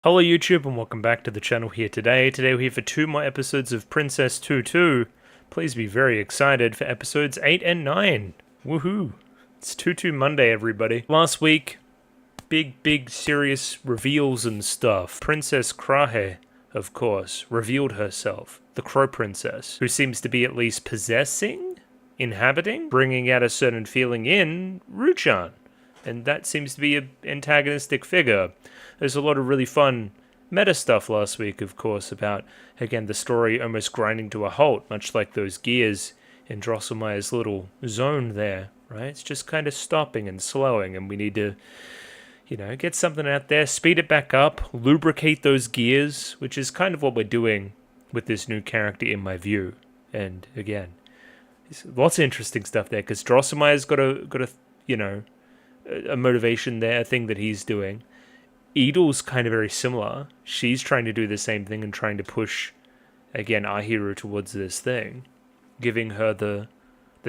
Hello YouTube and welcome back to the channel here today. Today we're here for 2 more episodes of Princess Tutu. Please be very excited for episodes 8 and 9. Woohoo! It's Tutu Monday, everybody. Last week, big serious reveals and stuff. Princess Krahe, of course, revealed herself. The Crow Princess, who seems to be at least possessing, inhabiting, bringing out a certain feeling in Ruchan. And that seems to be an antagonistic figure. There's a lot of really fun meta stuff last week, of course, about, again, the story almost grinding to a halt, much like those gears in Drosselmeyer's little zone there, right? It's just kind of stopping and slowing, and we need to, get something out there, speed it back up, lubricate those gears, which is kind of what we're doing with this new character in my view. And, again, lots of interesting stuff there, because Drosselmeyer's got a motivation there, a thing that he's doing. Edel's kind of very similar. She's trying to do the same thing and trying to push, again, Ahiru towards this thing, giving her the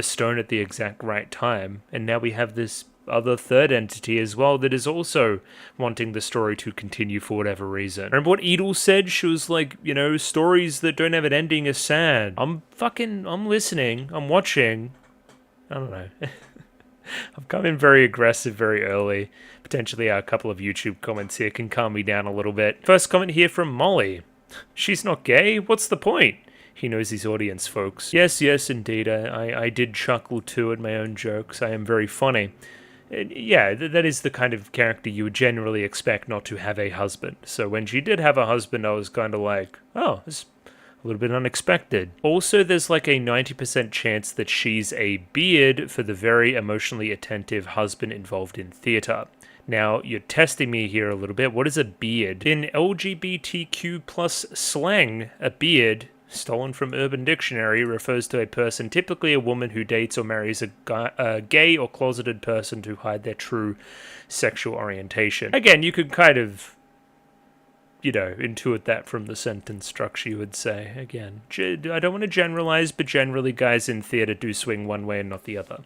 stone at the exact right time. And now we have this other third entity as well that is also wanting the story to continue for whatever reason. Remember what Edel said? She was like, stories that don't have an ending are sad. I'm listening. I'm watching. I don't know. I've come in very aggressive very early. Potentially a couple of YouTube comments here can calm me down a little bit. First comment here from Molly. She's not gay? What's the point? He knows his audience, folks. Yes, indeed. I did chuckle too at my own jokes. I am very funny. Yeah, that is the kind of character you would generally expect not to have a husband. So when she did have a husband, I was kind of like, oh, this a little bit unexpected. Also, there's like a 90% chance that she's a beard for the very emotionally attentive husband involved in theater. Now, you're testing me here a little bit. What is a beard? In LGBTQ plus slang, a beard, stolen from Urban Dictionary, refers to a person, typically a woman who dates or marries a gay or closeted person to hide their true sexual orientation. Again, you could kind of intuit that from the sentence structure, you would say. Again, I don't want to generalize, but generally guys in theater do swing one way and not the other.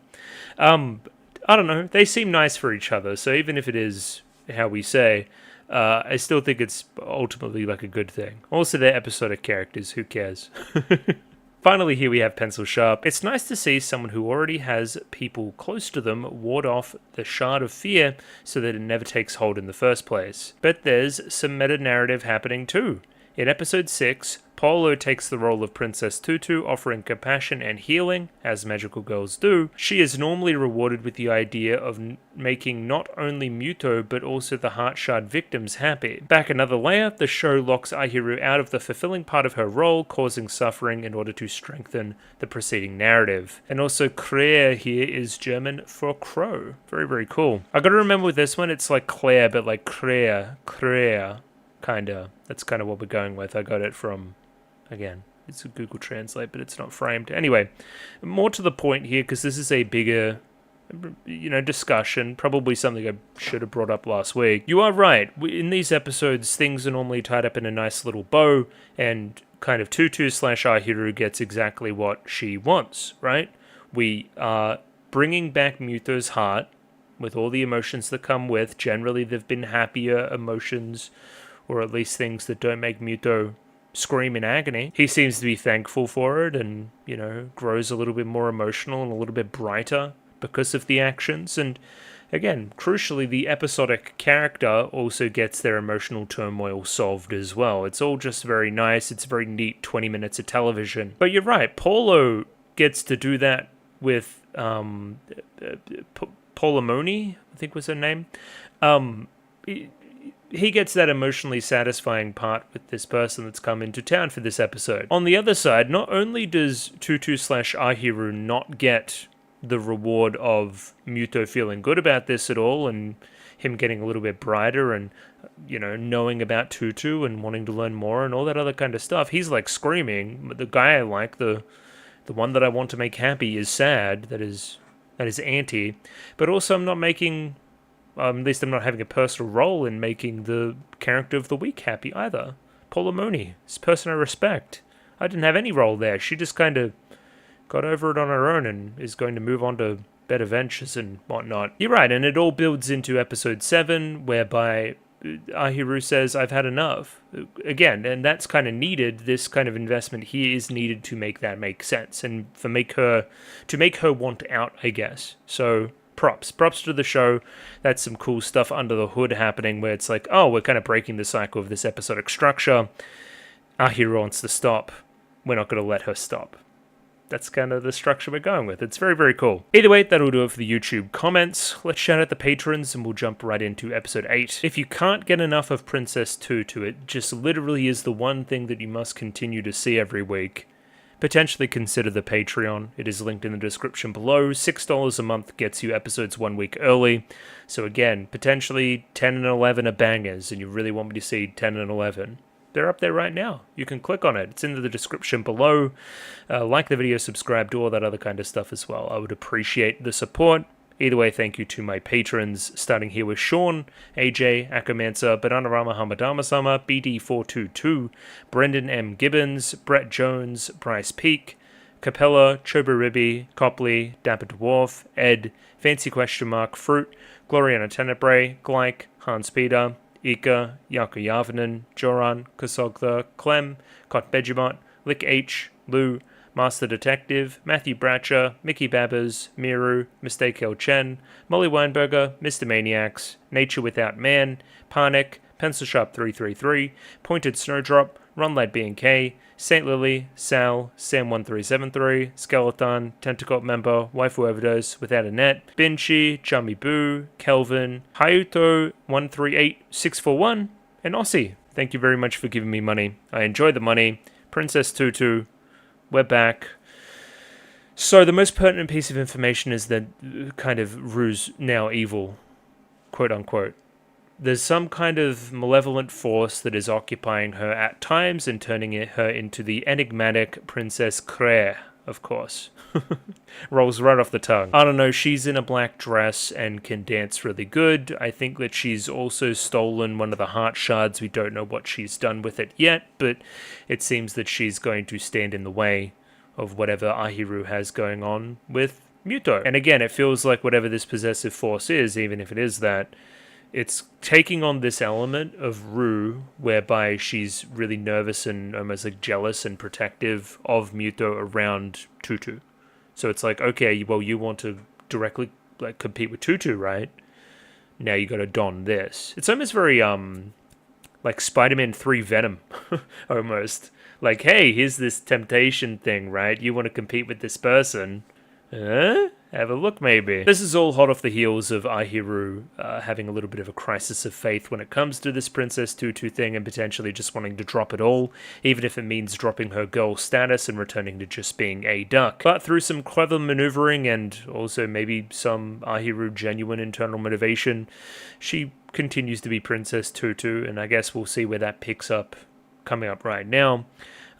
I don't know. They seem nice for each other, so even if it is how we say, I still think it's ultimately like a good thing. Also, they're episodic characters. Who cares? Finally, here we have Pencil Sharp. It's nice to see someone who already has people close to them ward off the shard of fear so that it never takes hold in the first place. But there's some meta-narrative happening too. In episode 6, Polo takes the role of Princess Tutu, offering compassion and healing, as magical girls do. She is normally rewarded with the idea of making not only Muto, but also the Heart Shard victims happy. Back another layer, the show locks Ahiru out of the fulfilling part of her role, causing suffering in order to strengthen the preceding narrative. And also, Claire here is German for crow. Very cool. I gotta remember with this one, it's like Claire, but like Claire. Kinda. That's kind of what we're going with. I got it from, again, it's a Google Translate, but it's not framed. Anyway, more to the point here, because this is a bigger, discussion, probably something I should have brought up last week. You are right. In these episodes, things are normally tied up in a nice little bow, and kind of Tutu/Ahiru gets exactly what she wants, right? We are bringing back Muto's heart with all the emotions that come with. Generally, they've been happier emotions, or at least things that don't make Muto scream in agony. He seems to be thankful for it and, grows a little bit more emotional and a little bit brighter because of the actions. And again, crucially, the episodic character also gets their emotional turmoil solved as well. It's all just very nice. It's a very neat 20 minutes of television. But you're right, Polo gets to do that with Polomoni, I think was her name. He gets that emotionally satisfying part with this person that's come into town for this episode. On the other side, not only does Tutu/Ahiru not get the reward of Muto feeling good about this at all, and him getting a little bit brighter and, knowing about Tutu and wanting to learn more and all that other kind of stuff. He's like screaming, the guy I like, the one that I want to make happy is sad, that is anti. But also I'm not making... at least I'm not having a personal role in making the character of the week happy either. Polomoni, this person I respect. I didn't have any role there. She just kind of got over it on her own and is going to move on to better ventures and whatnot. You're right, and it all builds into episode 7, whereby Ahiru says, "I've had enough." Again, and that's kind of needed. This kind of investment here is needed to make that make sense, and to make her want out, I guess. So props to the show. That's some cool stuff under the hood happening, where it's like, oh, we're kind of breaking the cycle of this episodic structure. Ahiru wants to stop. We're not going to let her stop. That's kind of the structure we're going with. It's very, very cool. Either way, that'll do it for the YouTube comments. Let's shout out the patrons and we'll jump right into episode 8. If you can't get enough of Princess Tutu, it just literally is the one thing that you must continue to see every week. Potentially consider the Patreon. It is linked in the description below. $6 a month gets you episodes 1 week early. So again, potentially 10 and 11 are bangers, and you really want me to see 10 and 11. They're up there right now. You can click on it. It's in the description below. Like the video, subscribe, do all that other kind of stuff as well. I would appreciate the support. Either way, thank you to my patrons, starting here with Sean, AJ, Akamansa, Bananarama Hamadama-sama, BD422, Brendan M. Gibbons, Brett Jones, Bryce Peak, Capella, Chobaribby, Copley, Dapper Dwarf, Ed, Fancy Question Mark, Fruit, Gloriana Tenebrae, Glyke, Hans Peter, Ika, Yaku Yavanen, Joran, Kasogtha, Clem, Kot Begimot, Lick H, Lou, Master Detective, Matthew Bratcher, Mickey Babbers, Miru, Mistake L. Chen, Molly Weinberger, Mr. Maniacs, Nature Without Man, Parnick, Pencil Sharp 333, Pointed Snowdrop, Runlight B&K, St. Lily, Sal, Sam1373, Skeleton, Tentacle Member, Waifu Overdose, Without a Net, Binchi, Chummy Boo, Kelvin, Hayuto138641, and Aussie. Thank you very much for giving me money. I enjoy the money. Princess Tutu, we're back. So the most pertinent piece of information is that kind of Rue's now evil, quote unquote. There's some kind of malevolent force that is occupying her at times and turning her into the enigmatic Princess Claire, of course. Rolls right off the tongue. I don't know, she's in a black dress and can dance really good. I think that she's also stolen one of the heart shards. We don't know what she's done with it yet, but it seems that she's going to stand in the way of whatever Ahiru has going on with Muto. And again, it feels like whatever this possessive force is, even if it is that, it's taking on this element of Rue, whereby she's really nervous and almost like jealous and protective of Muto around Tutu. So it's like, okay, well, you want to directly like compete with Tutu, right? Now you got to don this. It's almost very like Spider-Man 3 Venom, almost. Like, hey, here's this temptation thing, right? You want to compete with this person. Have a look, maybe. This is all hot off the heels of Ahiru having a little bit of a crisis of faith when it comes to this Princess Tutu thing and potentially just wanting to drop it all, even if it means dropping her girl status and returning to just being a duck. But through some clever maneuvering and also maybe some Ahiru genuine internal motivation, she continues to be Princess Tutu, and I guess we'll see where that picks up coming up right now.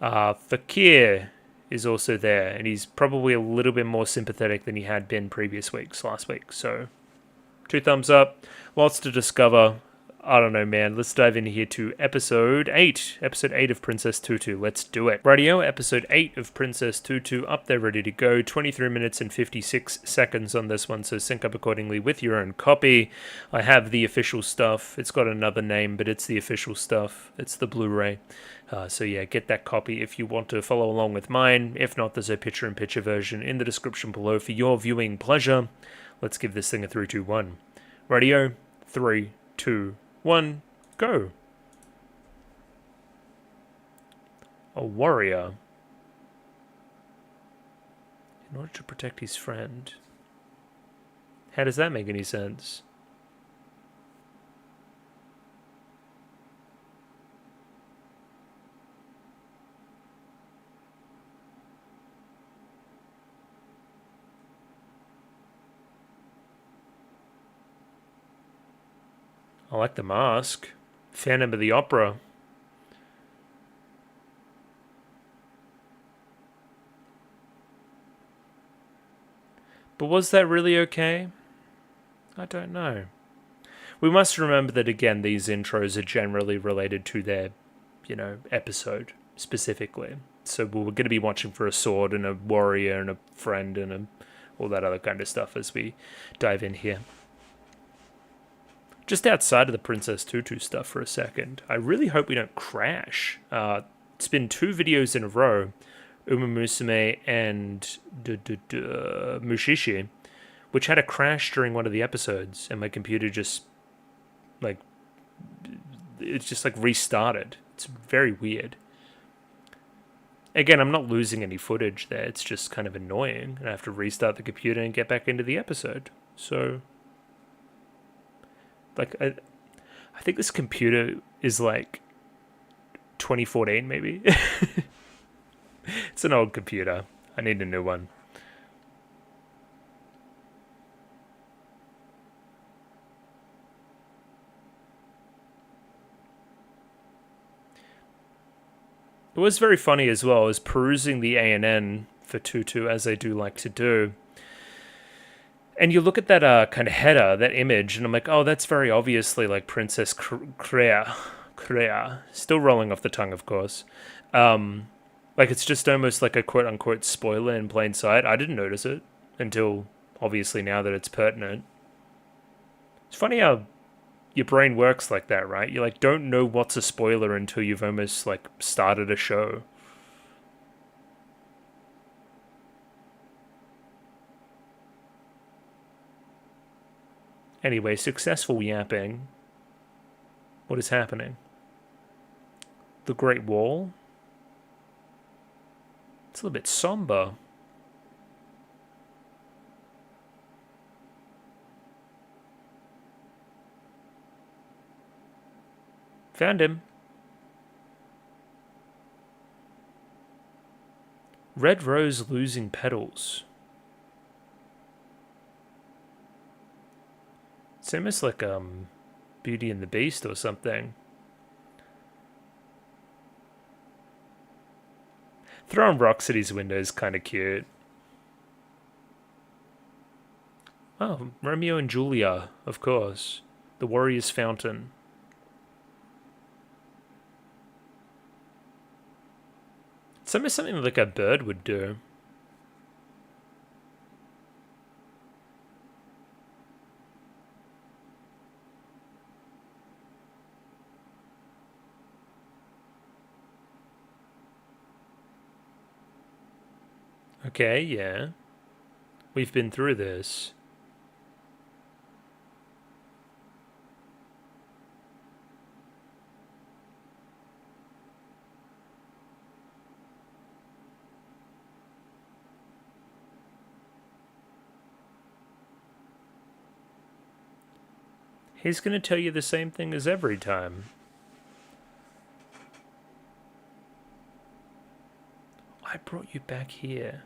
Fakir is also there, and he's probably a little bit more sympathetic than he had been previous weeks, last week. So, 2 thumbs up, lots to discover. I don't know, man. Let's dive in here to episode 8. Episode 8 of Princess Tutu. Let's do it. Radio, episode 8 of Princess Tutu, up there ready to go. 23 minutes and 56 seconds on this one, so sync up accordingly with your own copy. I have the official stuff. It's got another name, but it's the official stuff. It's the Blu-ray. So yeah, get that copy if you want to follow along with mine. If not, there's a picture-in-picture version in the description below for your viewing pleasure. Let's give this thing a 3, 2, 1. Radio, 3, 2, 1, go. A warrior. In order to protect his friend. How does that make any sense? I like the mask. Phantom of the Opera. But was that really okay? I don't know. We must remember that, again, these intros are generally related to their, episode, specifically. So we're going to be watching for a sword and a warrior and a friend and all that other kind of stuff as we dive in here. Just outside of the Princess Tutu stuff for a second, I really hope we don't crash. It's been 2 videos in a row, Musume and Mushi-Shi, which had a crash during one of the episodes, and my computer just, like, it's just, like, restarted. It's very weird. Again, I'm not losing any footage there, it's just kind of annoying, and I have to restart the computer and get back into the episode. So, like, I think this computer is, like, 2014, maybe? It's an old computer. I need a new one. It was very funny as well. I was perusing the ANN for Tutu, as I do like to do. And you look at that kind of header, that image, and I'm like, oh, that's very obviously like Princess Crea. Still rolling off the tongue, of course. Like, it's just almost like a quote-unquote spoiler in plain sight. I didn't notice it until, obviously, now that it's pertinent. It's funny how your brain works like that, right? You, like, don't know what's a spoiler until you've almost, like, started a show. Anyway, successful yapping. What is happening? The Great Wall? It's a little bit somber. Found him. Red rose losing petals. It's almost like Beauty and the Beast or something. Throwing rocks at his window is kind of cute. Oh, Romeo and Juliet, of course. The Warrior's Fountain. It's almost something like a bird would do. Okay, yeah. We've been through this. He's going to tell you the same thing as every time. I brought you back here.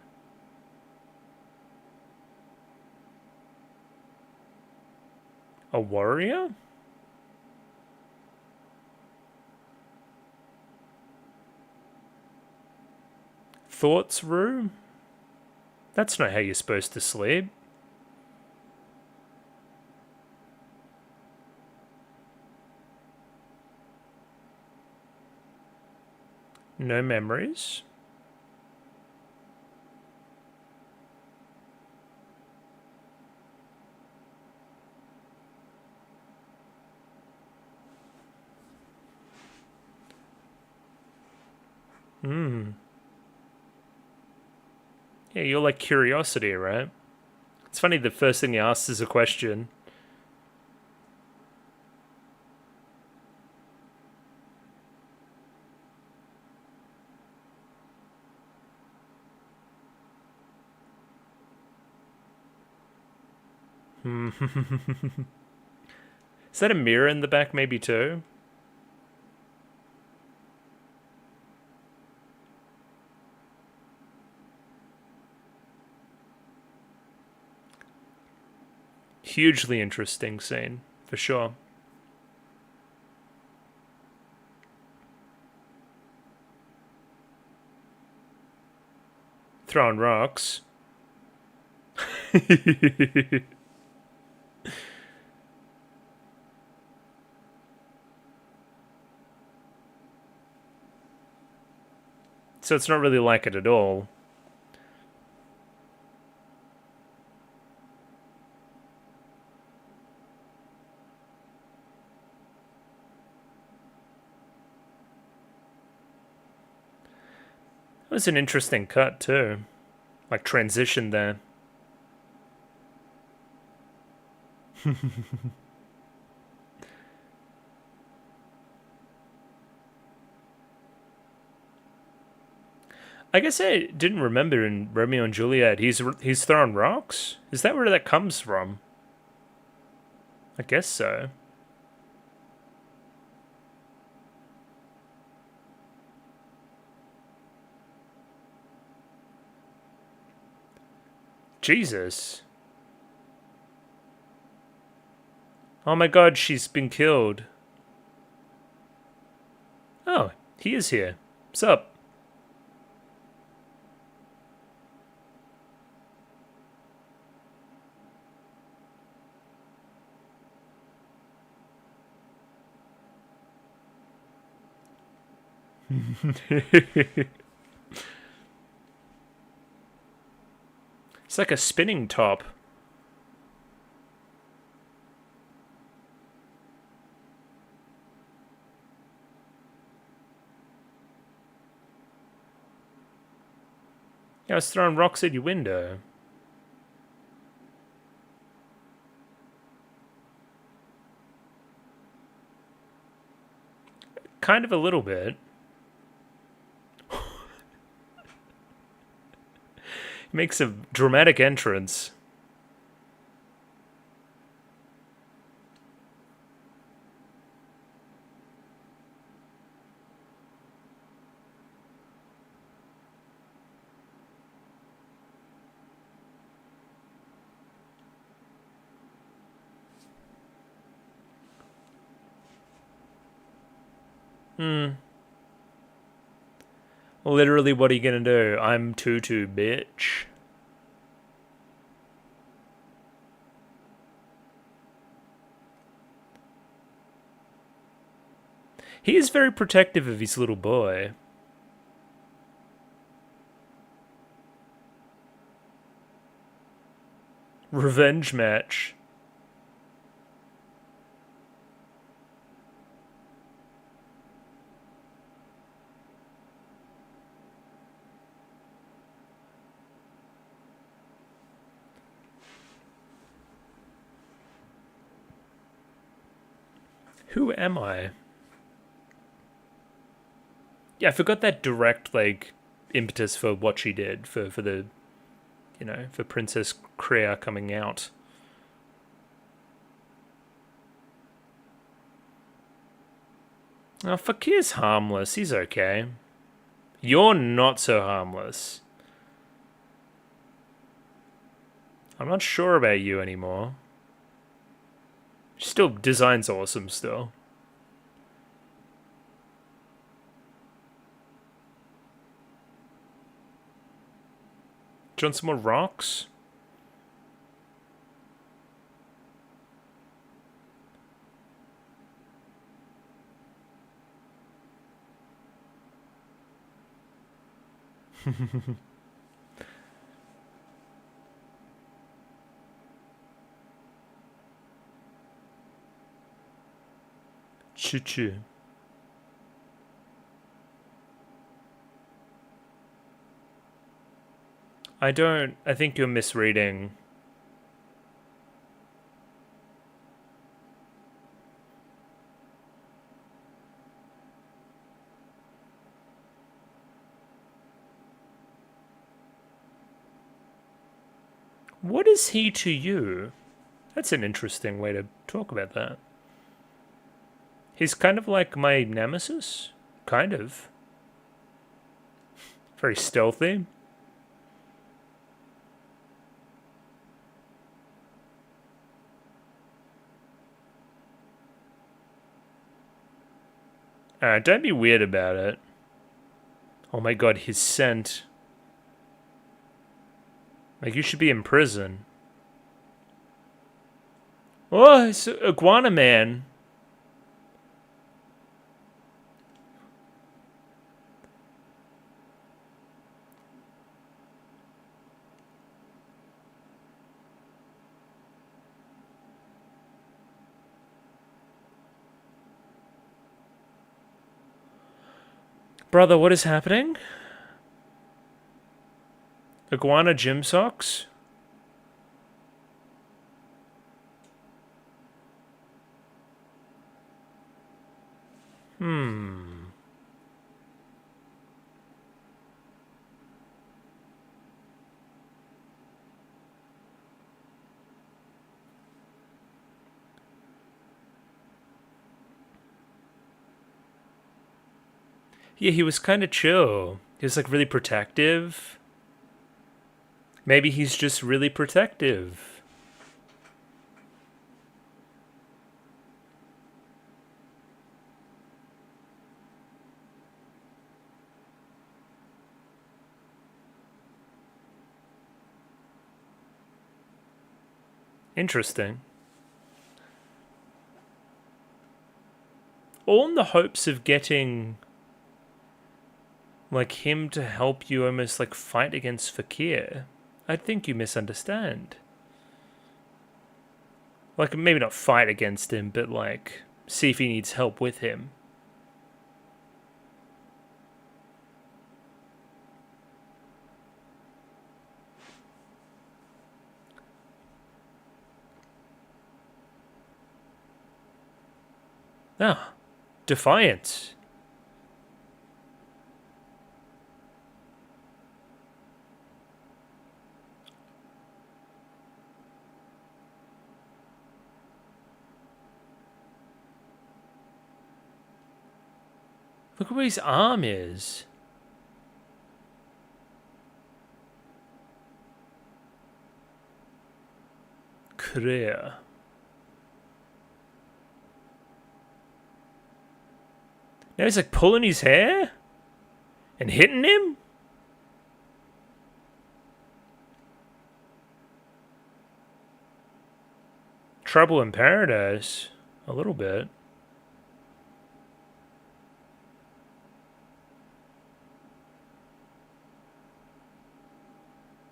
A warrior? Thoughts room? That's not how you're supposed to sleep. No memories. Yeah, you're like curiosity, right? It's funny, the first thing he asks is a question. Is that a mirror in the back maybe too? Hugely interesting scene, for sure. Throwing rocks. So it's not really like it at all. That was an interesting cut too. Like transition there. I guess I didn't remember in Romeo and Juliet he's throwing rocks? Is that where that comes from? I guess so. Jesus. Oh my god, she's been killed. Oh, he is here. Sup? It's like a spinning top. Yeah, I was throwing rocks at your window. Kind of a little bit. He makes a dramatic entrance. Literally, what are you gonna do? I'm Tutu, bitch. He is very protective of his little boy. Revenge match. Who am I? Yeah, I forgot that direct, like, impetus for what she did, for the, you know, for Princess Crea coming out. Oh, Fakir's harmless. He's okay. You're not so harmless. I'm not sure about you anymore. Still, design's awesome still. Do you want some more rocks? Choo-choo. I think you're misreading. What is he to you? That's an interesting way to talk about that. He's kind of like my nemesis? Kind of. Very stealthy. Don't be weird about it. Oh my god, his scent. Like, you should be in prison. Oh, it's Iguana Man. Brother, what is happening? Iguana gym socks? Yeah, he was kind of chill. He was like really protective. Maybe he's just really protective. Interesting. All in the hopes of getting like him to help you almost like fight against Fakir. I think you misunderstand. Like maybe not fight against him, but like see if he needs help with him. Ah, defiance. Look where his arm is. Clear. Now he's like pulling his hair and hitting him. Trouble in paradise. A little bit.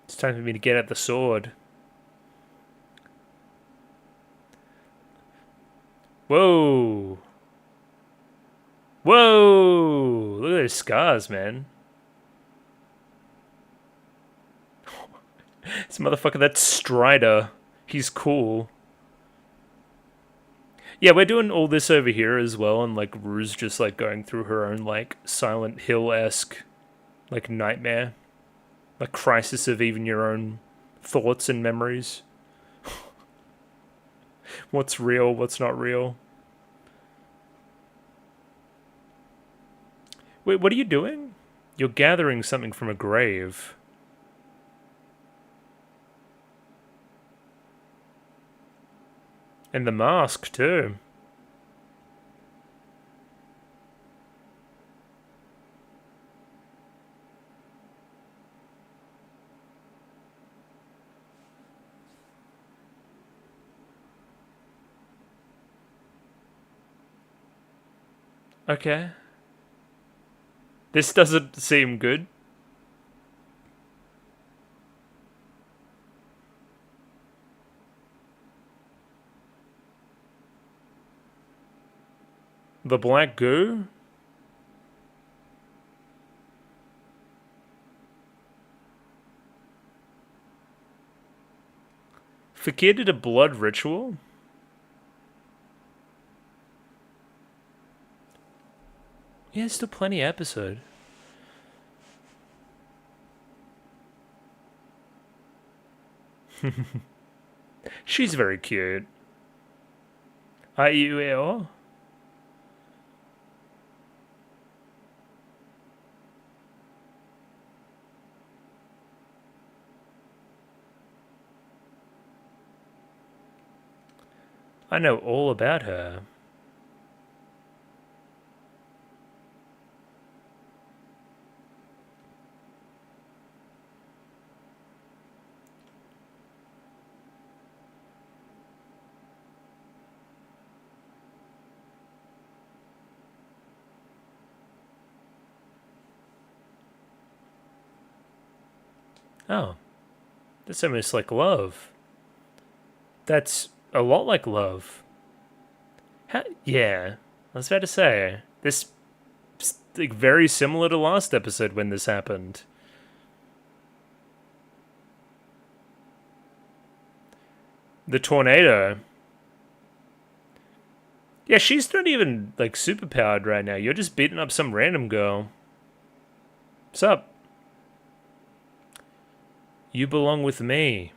It's time for me to get at the sword. Whoa. Whoa! Look at those scars, man. This motherfucker, that's Strider. He's cool. Yeah, we're doing all this over here as well, and like Rue's just like going through her own like Silent Hill-esque like nightmare. Like crisis of even your own thoughts and memories. What's real, what's not real. Wait, what are you doing? You're gathering something from a grave. And the mask, too. Okay. This doesn't seem good. The black goo? Fakir did a blood ritual? Yeah, there's still plenty of episode. She's very cute. Are you ill? I know all about her. Oh. That's almost like love. That's a lot like love. Yeah. I was about to say. This like very similar to last episode when this happened. The tornado. Yeah, she's not even, like, superpowered right now. You're just beating up some random girl. What's up? You belong with me.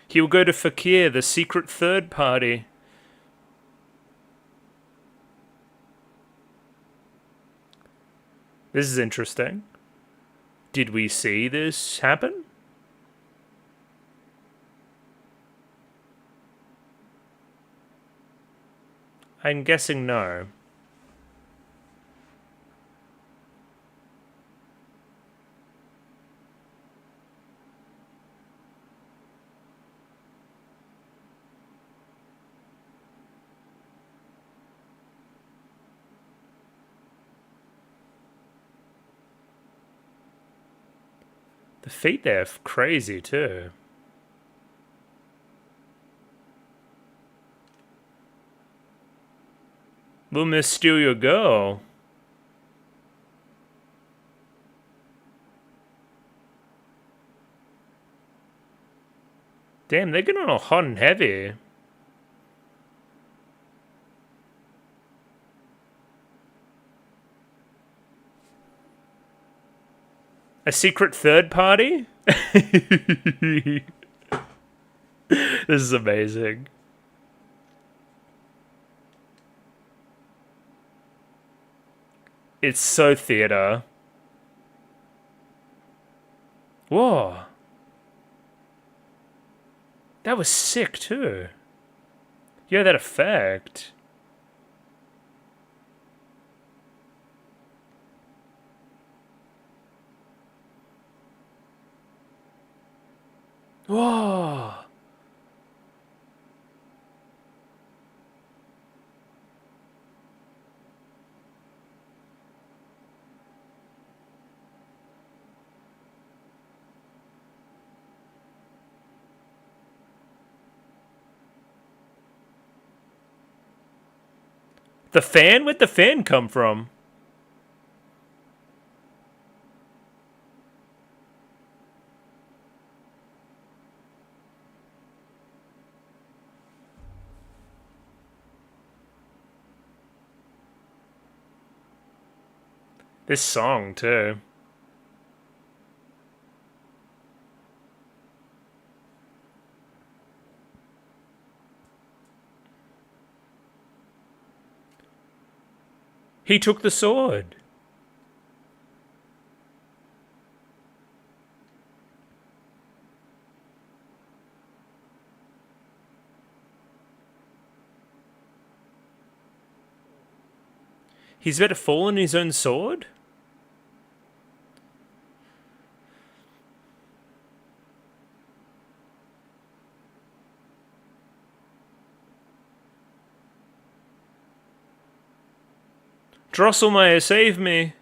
He will go to Fakir, the secret third party. This is interesting. Did we see this happen? I'm guessing no. The feet there are crazy too. Little Miss steal your girl. Damn, they're getting all hot and heavy. A secret third party? This is amazing. It's so theater. Whoa. That was sick too. Yeah, that effect. Whoa. The fan? Where'd the fan come from? This song, too. He took the sword. He's about to fall on his own sword? Drosselmeyer, save me.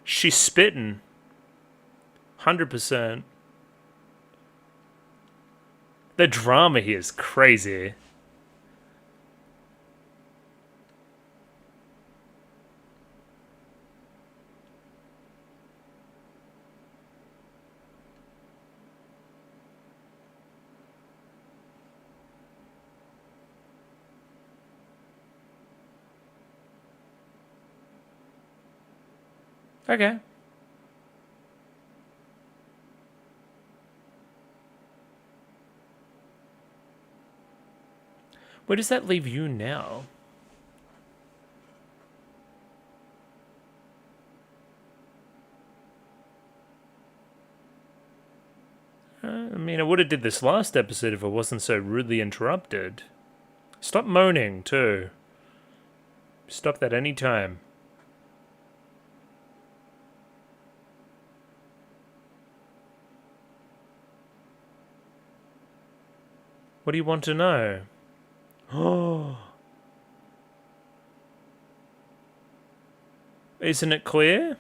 She's spitting. 100%. The drama here is crazy. Okay. Where does that leave you now? I mean, I would have did this last episode if I wasn't so rudely interrupted. Stop moaning, too. Stop that any time. What do you want to know? Oh. Isn't it clear?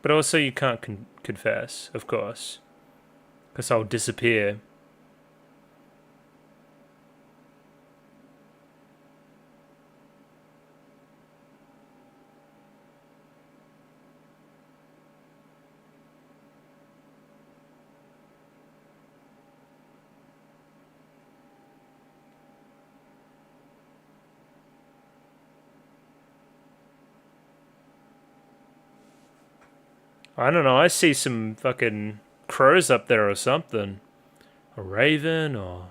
But also you can't confess, of course. Because I'll disappear. I don't know, I see some fucking crows up there or something. A raven or...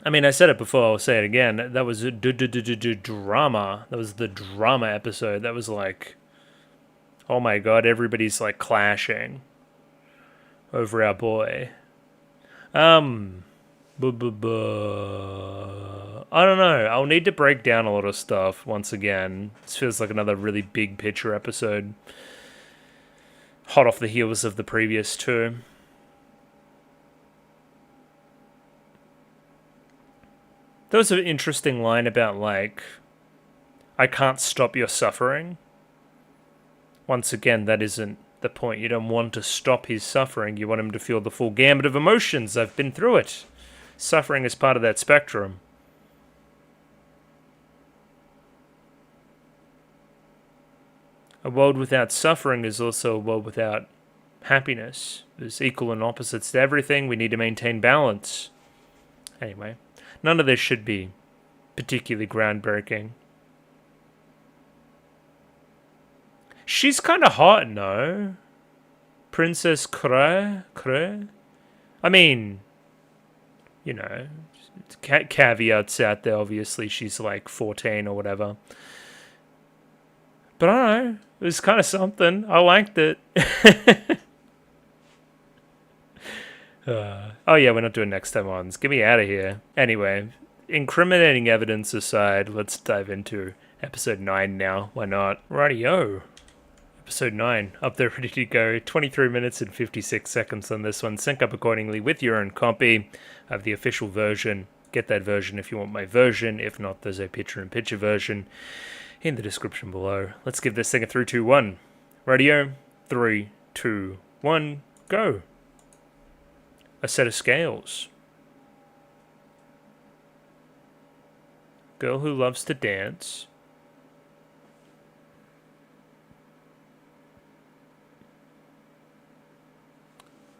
I mean, I said it before, I'll say it again. That was a drama. That was the drama episode. That was like... Oh my god, everybody's like clashing over our boy. I don't know. I'll need to break down a lot of stuff once again. This feels like another really big picture episode. Hot off the heels of the previous two. There was an interesting line about, like, I can't stop your suffering. Once again, that isn't the point. You don't want to stop his suffering. You want him to feel the full gamut of emotions. I've been through it. Suffering is part of that spectrum. A world without suffering is also a world without happiness. There's equal and opposites to everything. We need to maintain balance. Anyway, none of this should be particularly groundbreaking. She's kind of hot, no? Princess Kre? I mean, you know, caveats out there. Obviously, she's like 14 or whatever. But I don't know. It was kind of something. I liked it. Oh yeah, we're not doing next time ons. Get me out of here. Anyway, incriminating evidence aside, let's dive into episode 9 now. Why not? Rightio. Episode 9, up there ready to go. 23 minutes and 56 seconds on this one. Sync up accordingly with your own copy of the official version. Get that version if you want my version. If not, there's a picture-in-picture version in the description below. Let's give this thing a 3, 2, 1. Radio, 3, 2, 1, go. A set of scales. Girl who loves to dance.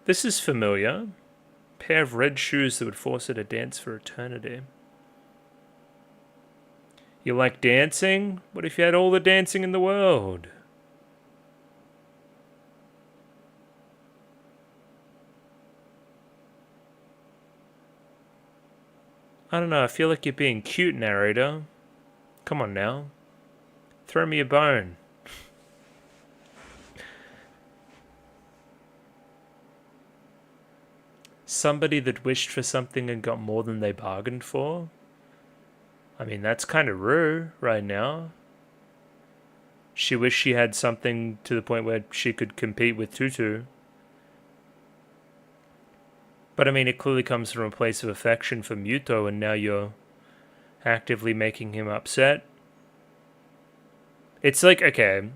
This is familiar. Pair of red shoes that would force her to dance for eternity. You like dancing? What if you had all the dancing in the world? I don't know, I feel like you're being cute, narrator. Come on now. Throw me a bone. Somebody that wished for something and got more than they bargained for? I mean, that's kind of rude right now. She wished she had something to the point where she could compete with Tutu. But I mean, it clearly comes from a place of affection for Muto, and now you're actively making him upset. It's like, okay,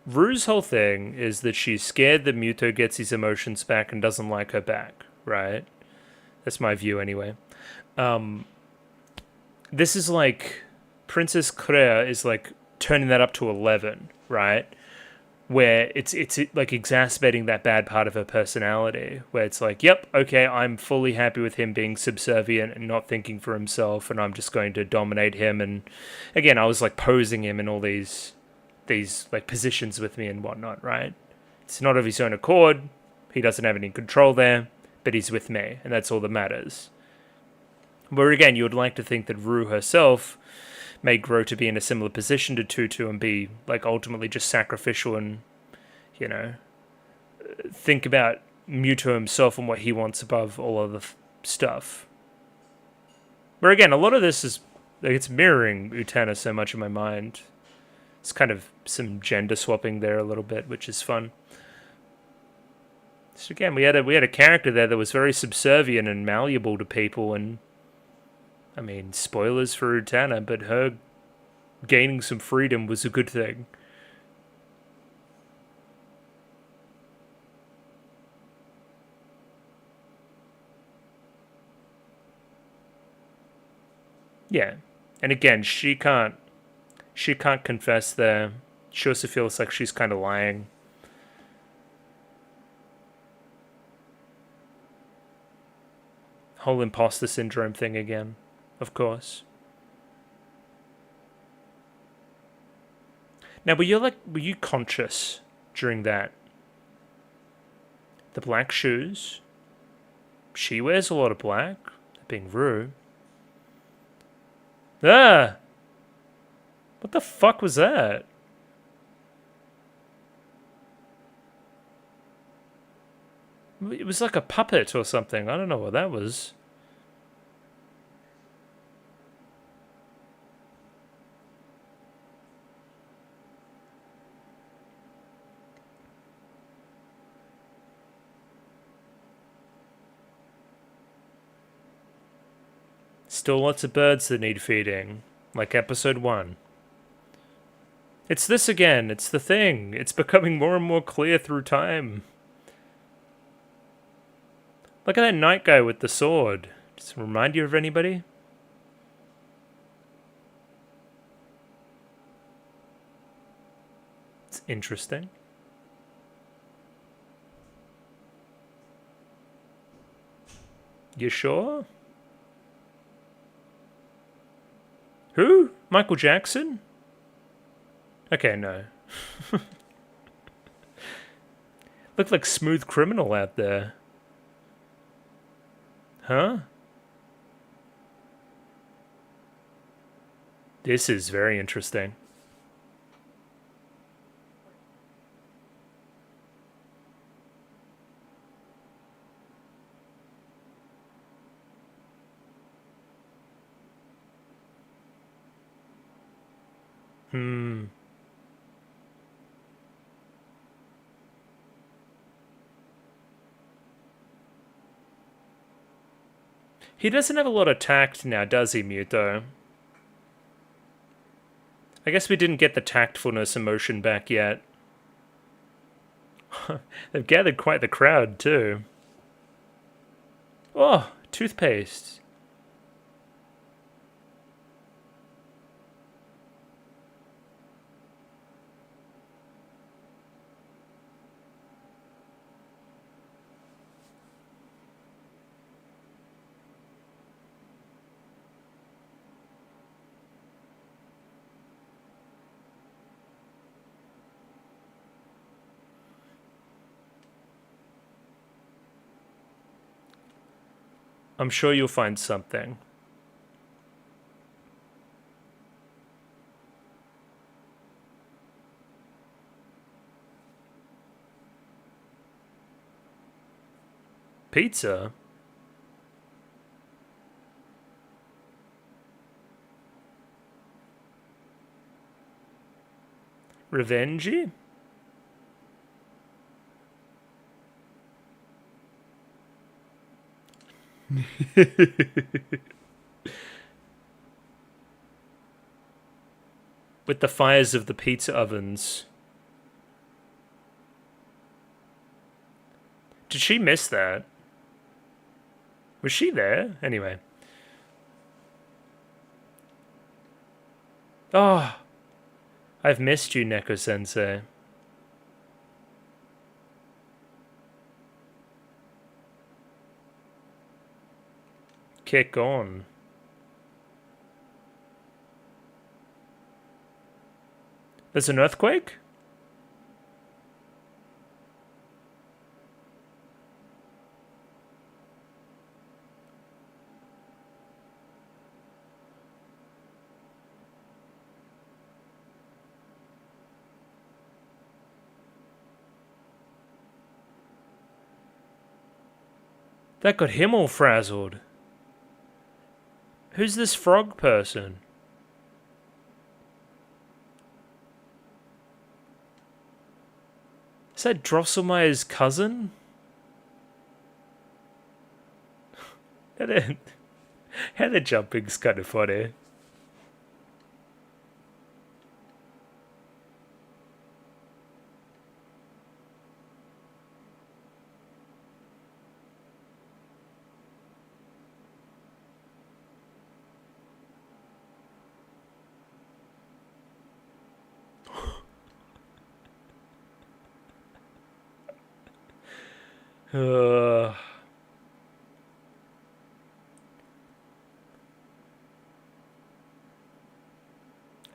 Rue's whole thing is that she's scared that Muto gets his emotions back and doesn't like her back, right? That's my view anyway. This is like, Princess Krea is like turning that up to 11, right? Where it's like exacerbating that bad part of her personality, where it's like, yep, okay, I'm fully happy with him being subservient and not thinking for himself, and I'm just going to dominate him. And again, I was like posing him in all these like positions with me and whatnot, right? It's not of his own accord. He doesn't have any control there, but he's with me, and that's all that matters. Where again, you would like to think that Rue herself may grow to be in a similar position to Tutu and be like ultimately just sacrificial and, you know, think about Muto himself and what he wants above all other stuff. Where again, a lot of this is like, it's mirroring Utena so much in my mind. It's kind of some gender swapping there a little bit, which is fun. So again, we had a character there that was very subservient and malleable to people, and I mean, spoilers for Utana, but her gaining some freedom was a good thing. Yeah, and again, she can't confess there. She also feels like she's kind of lying. Whole imposter syndrome thing again, of course. Now, were you conscious during that? The black shoes. She wears a lot of black. Being rude. Ah! What the fuck was that? It was like a puppet or something. I don't know what that was. Still lots of birds that need feeding. Like episode 1. It's this again. It's the thing. It's becoming more and more clear through time. Look at that night guy with the sword. Does it remind you of anybody? It's interesting. You sure? Who? Michael Jackson? Okay, no. Looked like Smooth Criminal out there. Huh? This is very interesting. He doesn't have a lot of tact now, does he, Muto? I guess we didn't get the tactfulness emotion back yet. They've gathered quite the crowd, too. Oh, toothpaste. I'm sure you'll find something. Pizza? Revenge? With the fires of the pizza ovens. Did she miss that? Was she there? Anyway. Oh, I've missed you, Neko-sensei. Kick on. There's an earthquake? That got him all frazzled. Who's this frog person? Is that Drosselmeyer's cousin? How the jumping's kind of funny.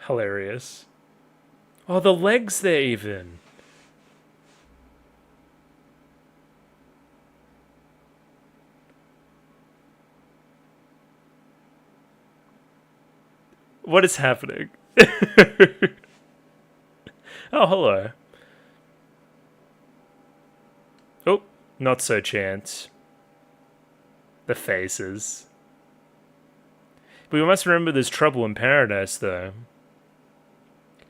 Hilarious. Oh, the legs there even. What is happening? Oh, hello. Oh, not so chance. The faces. But we must remember there's trouble in paradise, though.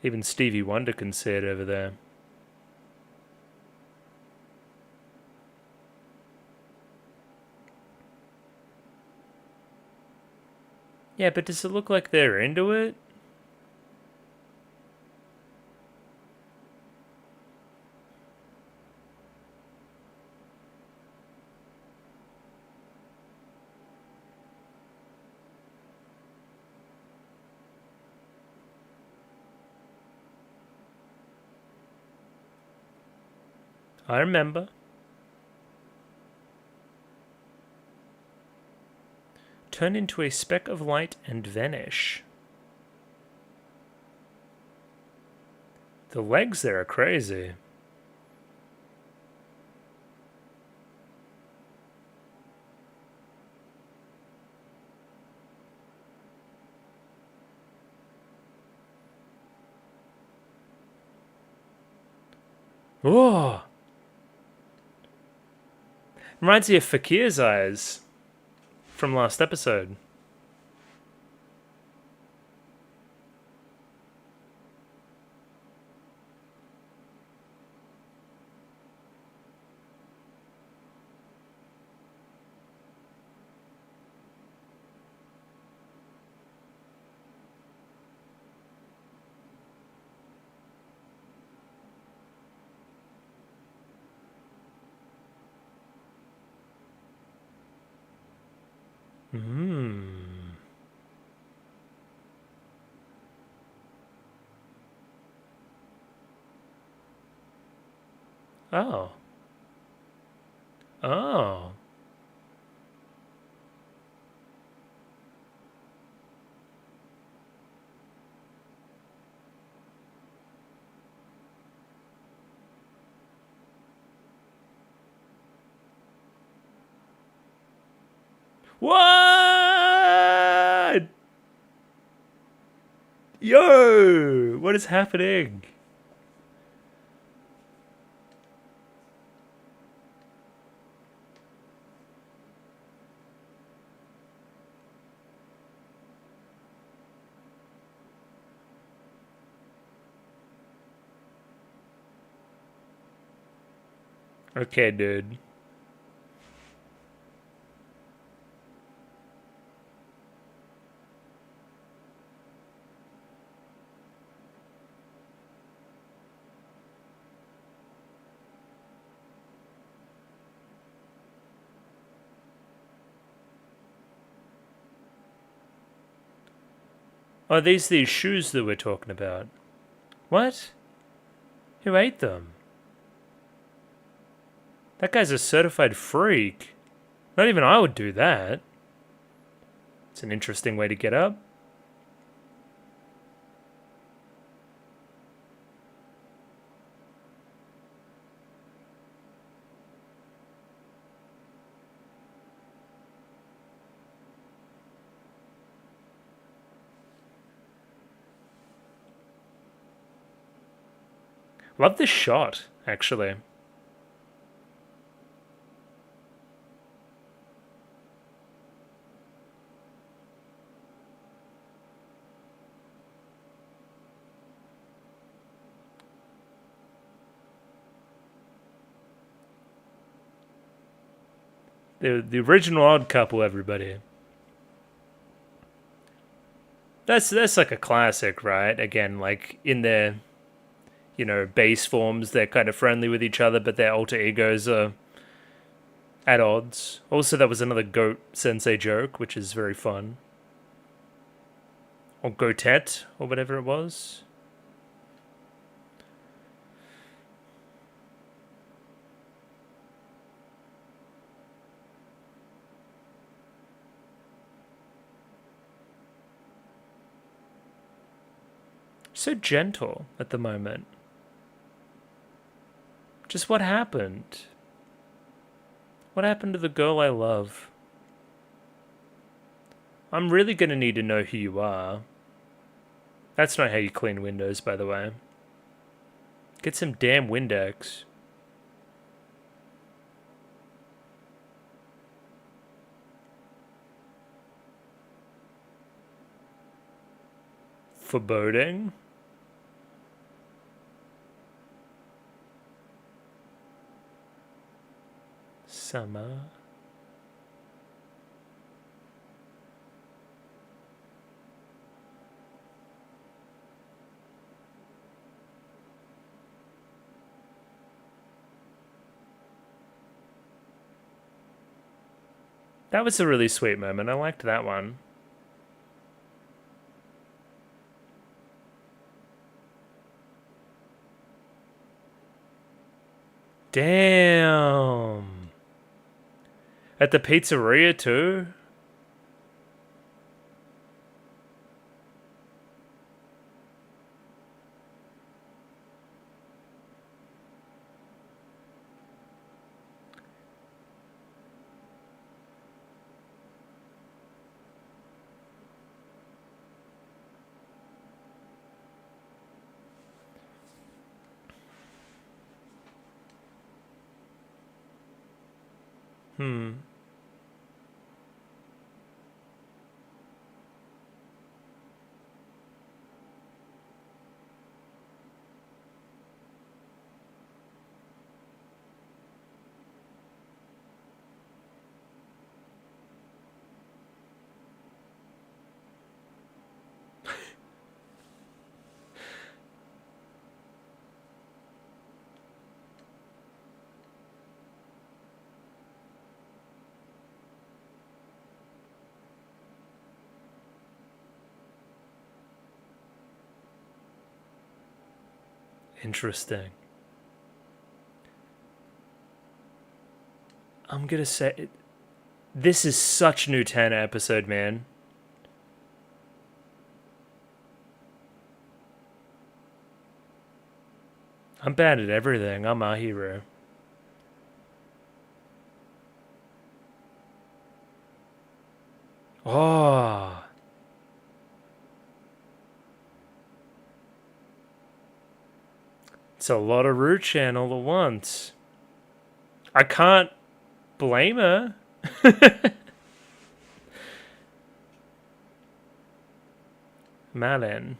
Even Stevie Wonder can see it over there. Yeah, but does it look like they're into it? I remember. Turn into a speck of light and vanish. The legs there are crazy. Oh! Reminds me of Fakir's eyes from last episode. Oh. Oh. What? Yo! What is happening? Okay, dude. Oh, these shoes that we're talking about. What? Who ate them? That guy's a certified freak. Not even I would do that. It's an interesting way to get up. Love this shot, actually. The original Odd Couple, everybody. That's like a classic, right? Again, like in their, base forms, they're kind of friendly with each other, but their alter egos are at odds. Also, that was another Goat Sensei joke, which is very fun. Or Gotet, or whatever it was. So gentle at the moment. Just what happened? What happened to the girl I love? I'm really gonna need to know who you are. That's not how you clean windows, by the way. Get some damn Windex. Foreboding? Summer. That was a really sweet moment. I liked that one. Damn. At the pizzeria too? Interesting. I'm gonna say... This is such new 10 episode, man. I'm bad at everything. I'm a hero. Oh. It's a lot of Ruchan all at once. I can't blame her. Malin.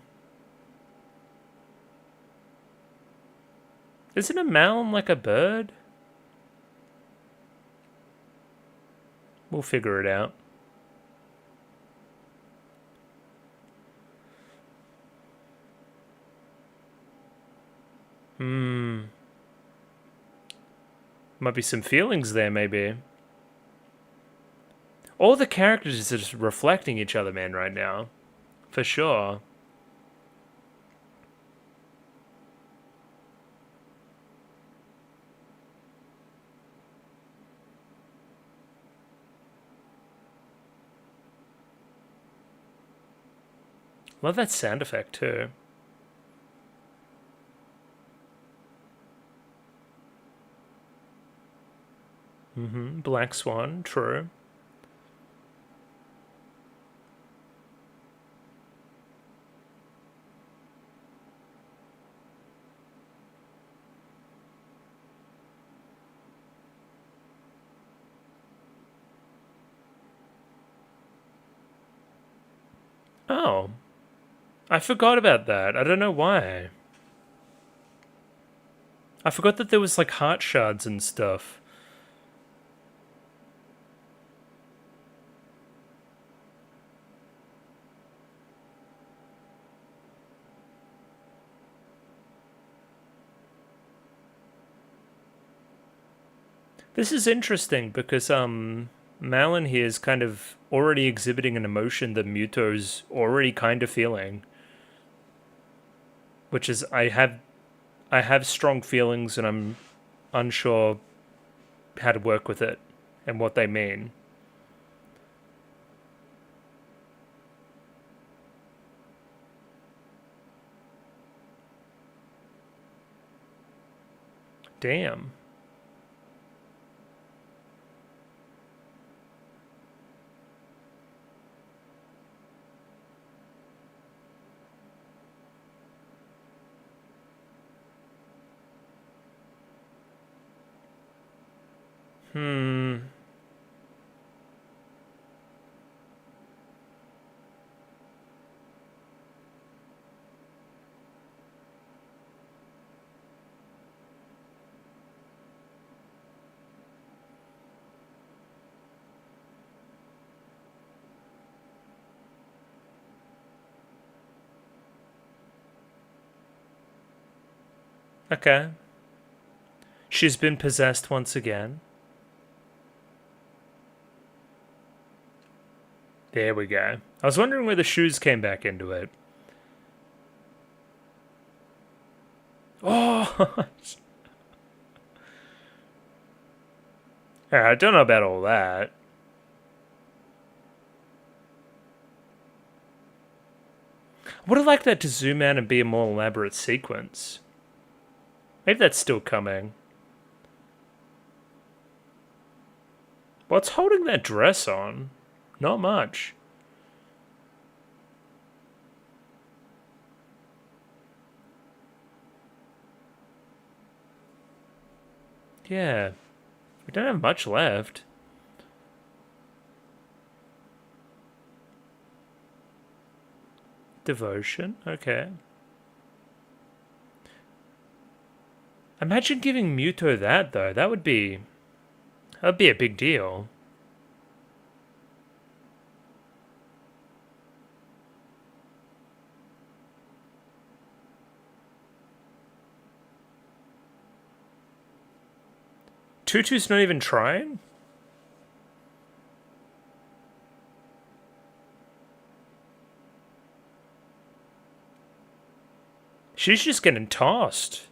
Isn't a Malin like a bird? We'll figure it out. Might be some feelings there, maybe. All the characters are just reflecting each other, man, right now. For sure. Love that sound effect, too. Black Swan, true. Oh. I forgot about that. I don't know why. I forgot that there was like heart shards and stuff. This is interesting because Malin here is kind of already exhibiting an emotion that Muto's already kind of feeling, which is I have strong feelings and I'm unsure how to work with it and what they mean. Damn. Okay. She's been possessed once again. There we go. I was wondering where the shoes came back into it. Oh! I don't know about all that. I would have liked that to zoom out and be a more elaborate sequence. Maybe that's still coming. What's holding that dress on? Not much. Yeah. We don't have much left. Devotion? Okay. Imagine giving Muto that, though. That would be a big deal. Tutu's not even trying? She's just getting tossed.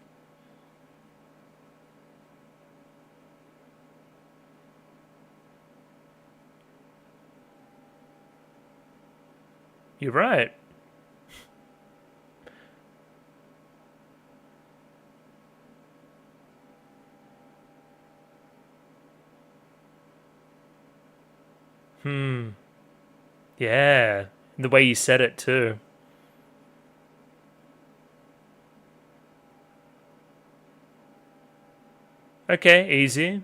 You're right. Yeah. The way you said it, too. Okay, easy.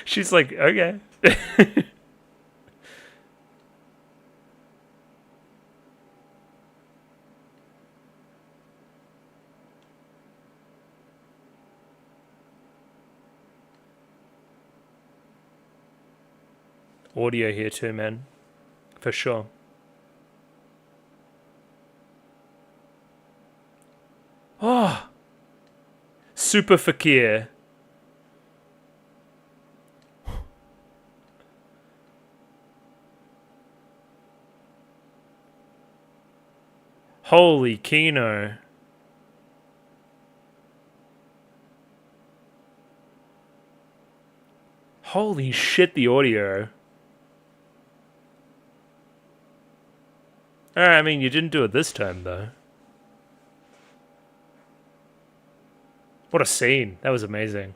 She's like, okay. Audio here too, man. For sure. Oh! Super fakir. Holy Kino. Holy shit, the audio. Alright, I mean, you didn't do it this time, though. What a scene. That was amazing.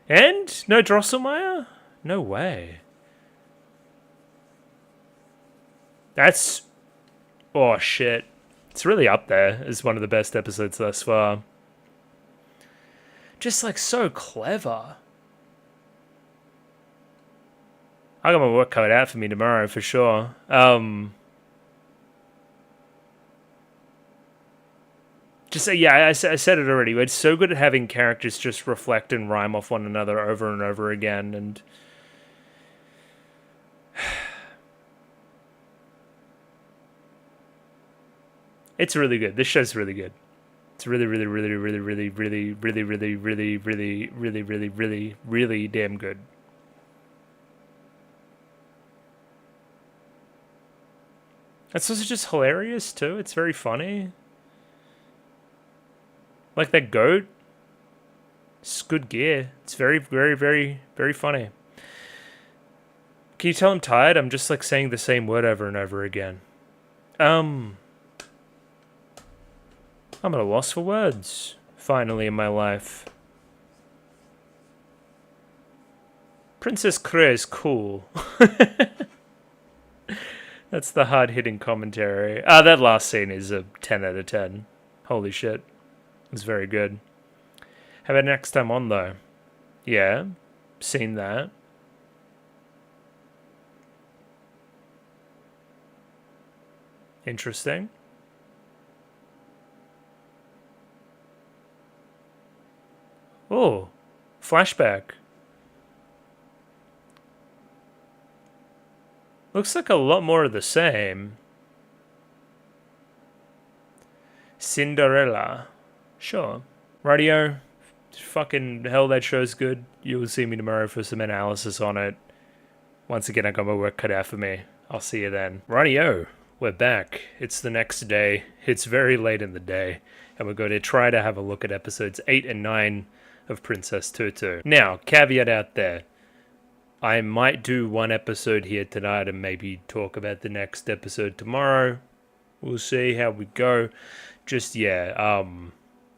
And? No Drosselmeyer? No way. That's... Oh, shit. It's really up there as one of the best episodes thus far. Just, like, so clever. I got my work cut out for me tomorrow, for sure. Just say, yeah, I said it already. It's so good at having characters just reflect and rhyme off one another over and over again, and It's really good. This show's really good. It's really, really, really, really, really, really, really, really, really, really, really, really, really, really damn good. It's also just hilarious too. It's very funny. Like that goat. It's good gear. It's very, very, very, very funny. Can you tell I'm tired? I'm just like saying the same word over and over again. I'm at a loss for words. Finally in my life. Princess Kree is cool. That's the hard-hitting commentary. That last scene is a 10 out of 10. Holy shit. It's very good. How about next time on, though? Yeah, seen that. Interesting. Oh, flashback. Looks like a lot more of the same. Cinderella. Sure. Radio. Fucking hell, that show's good. You will see me tomorrow for some analysis on it. Once again, I got my work cut out for me. I'll see you then. Radio. We're back. It's the next day. It's very late in the day. And we're going to try to have a look at episodes 8 and 9 of Princess Tutu. Now, caveat out there. I might do one episode here tonight and maybe talk about the next episode tomorrow. We'll see how we go. Just, yeah,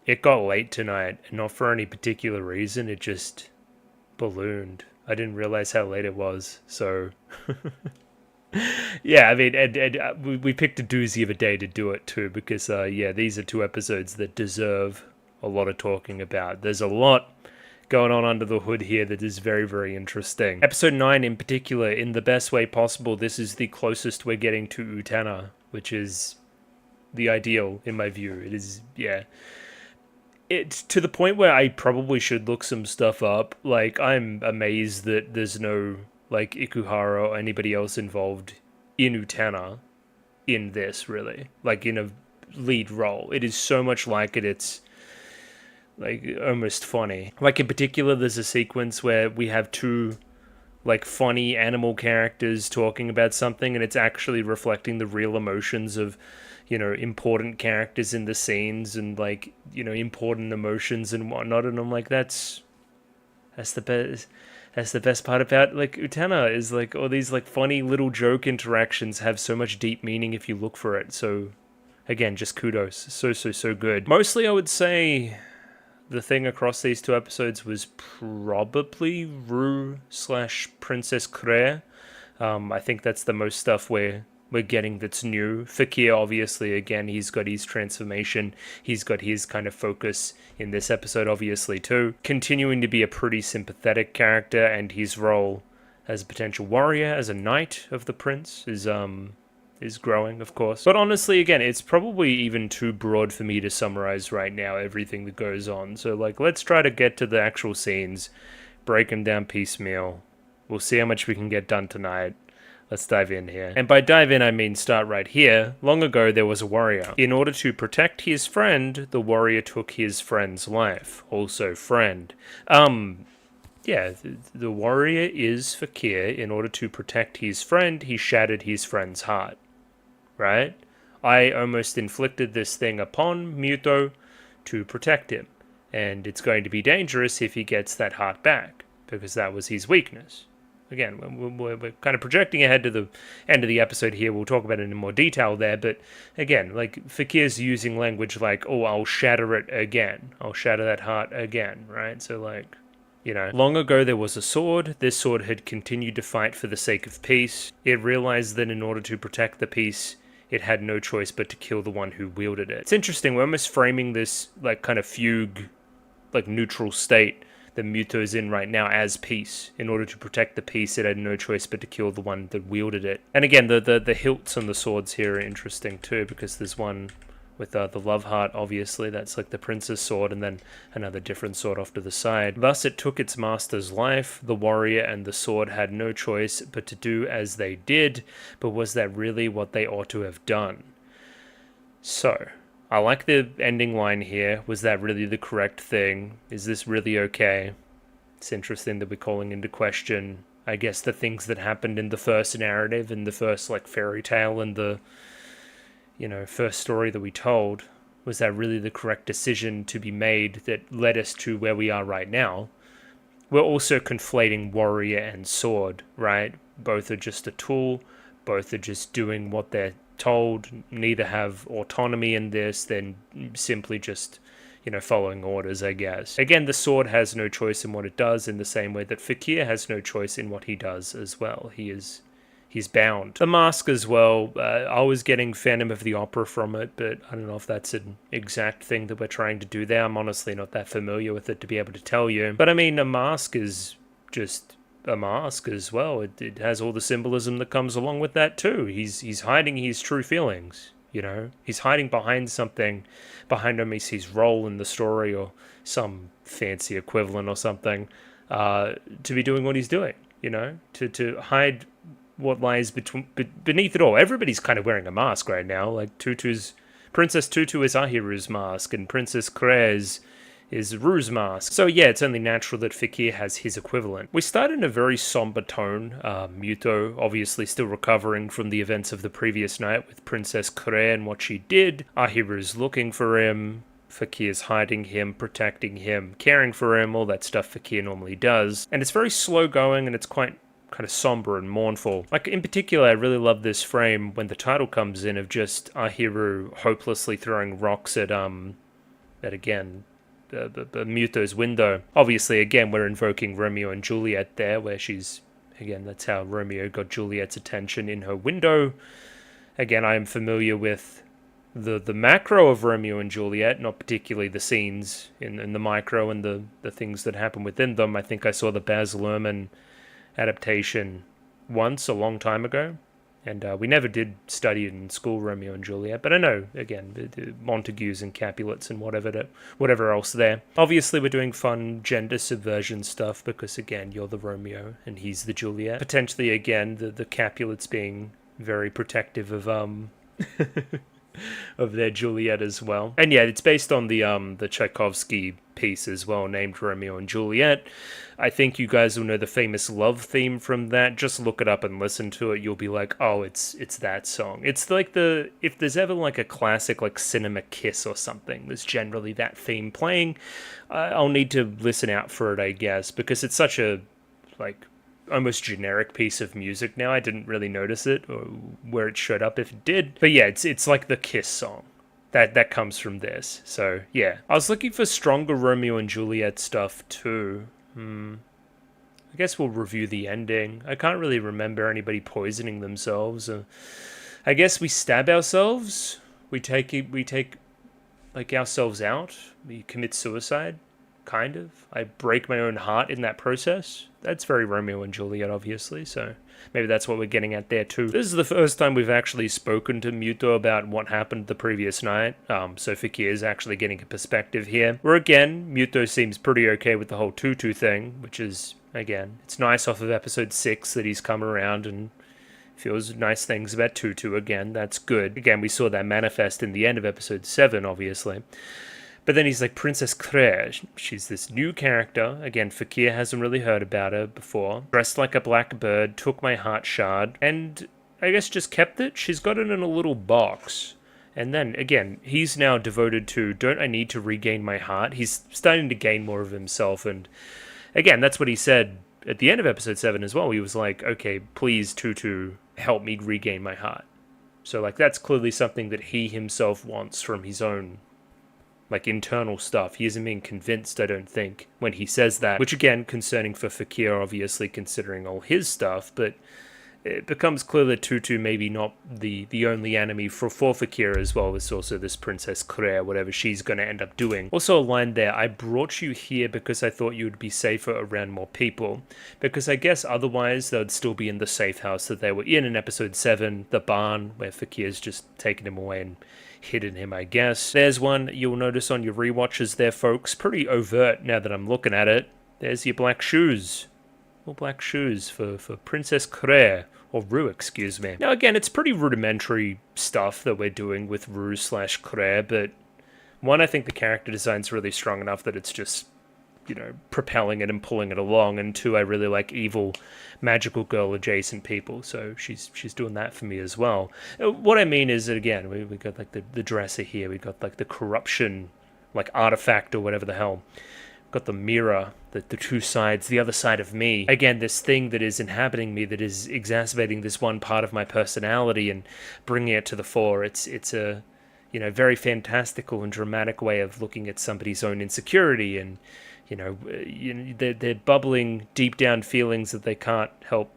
it got late tonight, and not for any particular reason, it just ballooned. I didn't realize how late it was, so... Yeah, I mean, and we picked a doozy of a day to do it too, because, yeah, these are two episodes that deserve a lot of talking about. There's a lot going on under the hood here that is very, very interesting. Episode 9 in particular, in the best way possible, this is the closest we're getting to Utena, which is the ideal, in my view. It is, yeah. It's to the point where I probably should look some stuff up. Like, I'm amazed that there's no, like, Ikuhara or anybody else involved in Utena in this, really. Like, in a lead role. It is so much like it, it's like almost funny. Like in particular, there's a sequence where we have two like funny animal characters talking about something, and it's actually reflecting the real emotions of, you know, important characters in the scenes and like, you know, important emotions and whatnot. And I'm like, that's the best. That's the best part about like Utena is like all these like funny little joke interactions have so much deep meaning if you look for it. So again, just kudos. So good. Mostly I would say the thing across these two episodes was probably Rue/Princess Kree. I think that's the most stuff we're getting that's new. Fakir, obviously, again, he's got his transformation. He's got his kind of focus in this episode, obviously, too. Continuing to be a pretty sympathetic character, and his role as a potential warrior, as a knight of the prince, is growing, of course. But honestly, again, it's probably even too broad for me to summarize right now everything that goes on. So, like, let's try to get to the actual scenes, break them down piecemeal. We'll see how much we can get done tonight. Let's dive in here. And by dive in, I mean start right here. Long ago, there was a warrior. In order to protect his friend, the warrior took his friend's life. Also, friend. Yeah, the warrior is Fakir. In order to protect his friend, he shattered his friend's heart. Right? I almost inflicted this thing upon Muto to protect him. And it's going to be dangerous if he gets that heart back, because that was his weakness. Again, we're kind of projecting ahead to the end of the episode here. We'll talk about it in more detail there. But again, like Fakir's using language like, oh, I'll shatter it again. I'll shatter that heart again, right? So like, you know, long ago there was a sword. This sword had continued to fight for the sake of peace. It realized that in order to protect the peace, it had no choice but to kill the one who wielded it. It's interesting. We're almost framing this like kind of fugue, like neutral state that Muto's in right now as peace. In order to protect the peace, it had no choice but to kill the one that wielded it. And again, the hilts on the swords here are interesting too, because there's one with the love heart, obviously, that's like the prince's sword, and then another different sword off to the side. Thus it took its master's life. The warrior and the sword had no choice but to do as they did, but was that really what they ought to have done? So, I like the ending line here. Was that really the correct thing? Is this really okay? It's interesting that we're calling into question, I guess, the things that happened in the first narrative, in the first, like, fairy tale, and the, first story that we told. Was that really the correct decision to be made that led us to where we are right now? We're also conflating warrior and sword, right? Both are just a tool. Both are just doing what they're told. Neither have autonomy in this. They're simply just, following orders, I guess. Again, the sword has no choice in what it does, in the same way that Fakir has no choice in what he does as well. He's bound. The mask as well, I was getting Phantom of the Opera from it, but I don't know if that's an exact thing that we're trying to do there. I'm honestly not that familiar with it to be able to tell you. But I mean, a mask is just a mask as well. It has all the symbolism that comes along with that too. He's hiding his true feelings, He's hiding behind something, behind his role in the story or some fancy equivalent or something, to be doing what he's doing, to hide what lies beneath it all. Everybody's kind of wearing a mask right now. Like Princess Tutu is Ahiru's mask, and Princess Krez is Ru's mask. So yeah, it's only natural that Fakir has his equivalent. We start in a very somber tone. Muto obviously still recovering from the events of the previous night with Princess Kre and what she did. Ahiru's looking for him. Fakir's hiding him, protecting him, caring for him, all that stuff Fakir normally does. And it's very slow going, and it's quite kind of somber and mournful. Like, in particular, I really love this frame when the title comes in of just Ahiru hopelessly throwing rocks at again, the Muto's window. Obviously, again, we're invoking Romeo and Juliet there, where she's, again, that's how Romeo got Juliet's attention in her window. Again, I am familiar with the macro of Romeo and Juliet, not particularly the scenes in the micro and the things that happen within them. I think I saw the Baz Luhrmann adaptation once a long time ago, and we never did study it in school, Romeo and Juliet, but I know, again, the Montagues and Capulets and whatever else there. Obviously, we're doing fun gender subversion stuff because, again, you're the Romeo and he's the Juliet. Potentially, again, the Capulets being very protective of of their Juliet as well. And yeah, it's based on the Tchaikovsky piece as well, named Romeo and Juliet. I think you guys will know the famous love theme from that. Just look it up and listen to it. You'll be like, oh, it's that song. It's like if there's ever like a classic like Cinema Kiss or something, there's generally that theme playing. I'll need to listen out for it, I guess, because it's such a like almost generic piece of music now. I didn't really notice it or where it showed up if it did. But yeah, it's like the Kiss song. That comes from this. So yeah. I was looking for stronger Romeo and Juliet stuff too. I guess we'll review the ending. I can't really remember anybody poisoning themselves. I guess we stab ourselves. We take like ourselves out. We commit suicide. Kind of. I break my own heart in that process. That's very Romeo and Juliet, obviously, so maybe that's what we're getting at there too. This is the first time we've actually spoken to Muto about what happened the previous night, so Fakir is actually getting a perspective here. Where again, Muto seems pretty okay with the whole Tutu thing, which is, again, it's nice off of episode 6 that he's come around and feels nice things about Tutu again. That's good. Again, we saw that manifest in the end of episode 7, obviously. But then he's like, Princess Claire, she's this new character. Again, Fakir hasn't really heard about her before. Dressed like a black bird, took my heart shard, and I guess just kept it. She's got it in a little box. And then, again, he's now devoted to, don't I need to regain my heart? He's starting to gain more of himself. And again, that's what he said at the end of episode 7 as well. He was like, okay, please, Tutu, help me regain my heart. So, like, that's clearly something that he himself wants from his own like internal stuff. He isn't being convinced, I don't think, when he says that, which again, concerning for Fakir, obviously considering all his stuff, but it becomes clear that Tutu maybe not the only enemy for Fakir as well. It's also this Princess Claire, whatever she's going to end up doing. Also a line there, I brought you here because I thought you would be safer around more people, because I guess otherwise they'd still be in the safe house that they were in episode 7, the barn, where Fakir's just taken him away and hidden him, I guess. There's one you'll notice on your rewatches there, folks. Pretty overt now that I'm looking at it. There's your black shoes. All black shoes for Princess Claire, Or Ru, excuse me. Now again, it's pretty rudimentary stuff that we're doing with Ru/Claire, but one, I think the character design's really strong enough that it's just, propelling it and pulling it along, and two, I really like evil, magical girl adjacent people, so she's doing that for me as well. What I mean is that, again, we got like the dresser here, we got like the corruption, like artifact or whatever the hell. Got the mirror, the two sides, the other side of me. Again, this thing that is inhabiting me, that is exacerbating this one part of my personality and bringing it to the fore. It's a, very fantastical and dramatic way of looking at somebody's own insecurity, and they're bubbling deep down feelings that they can't help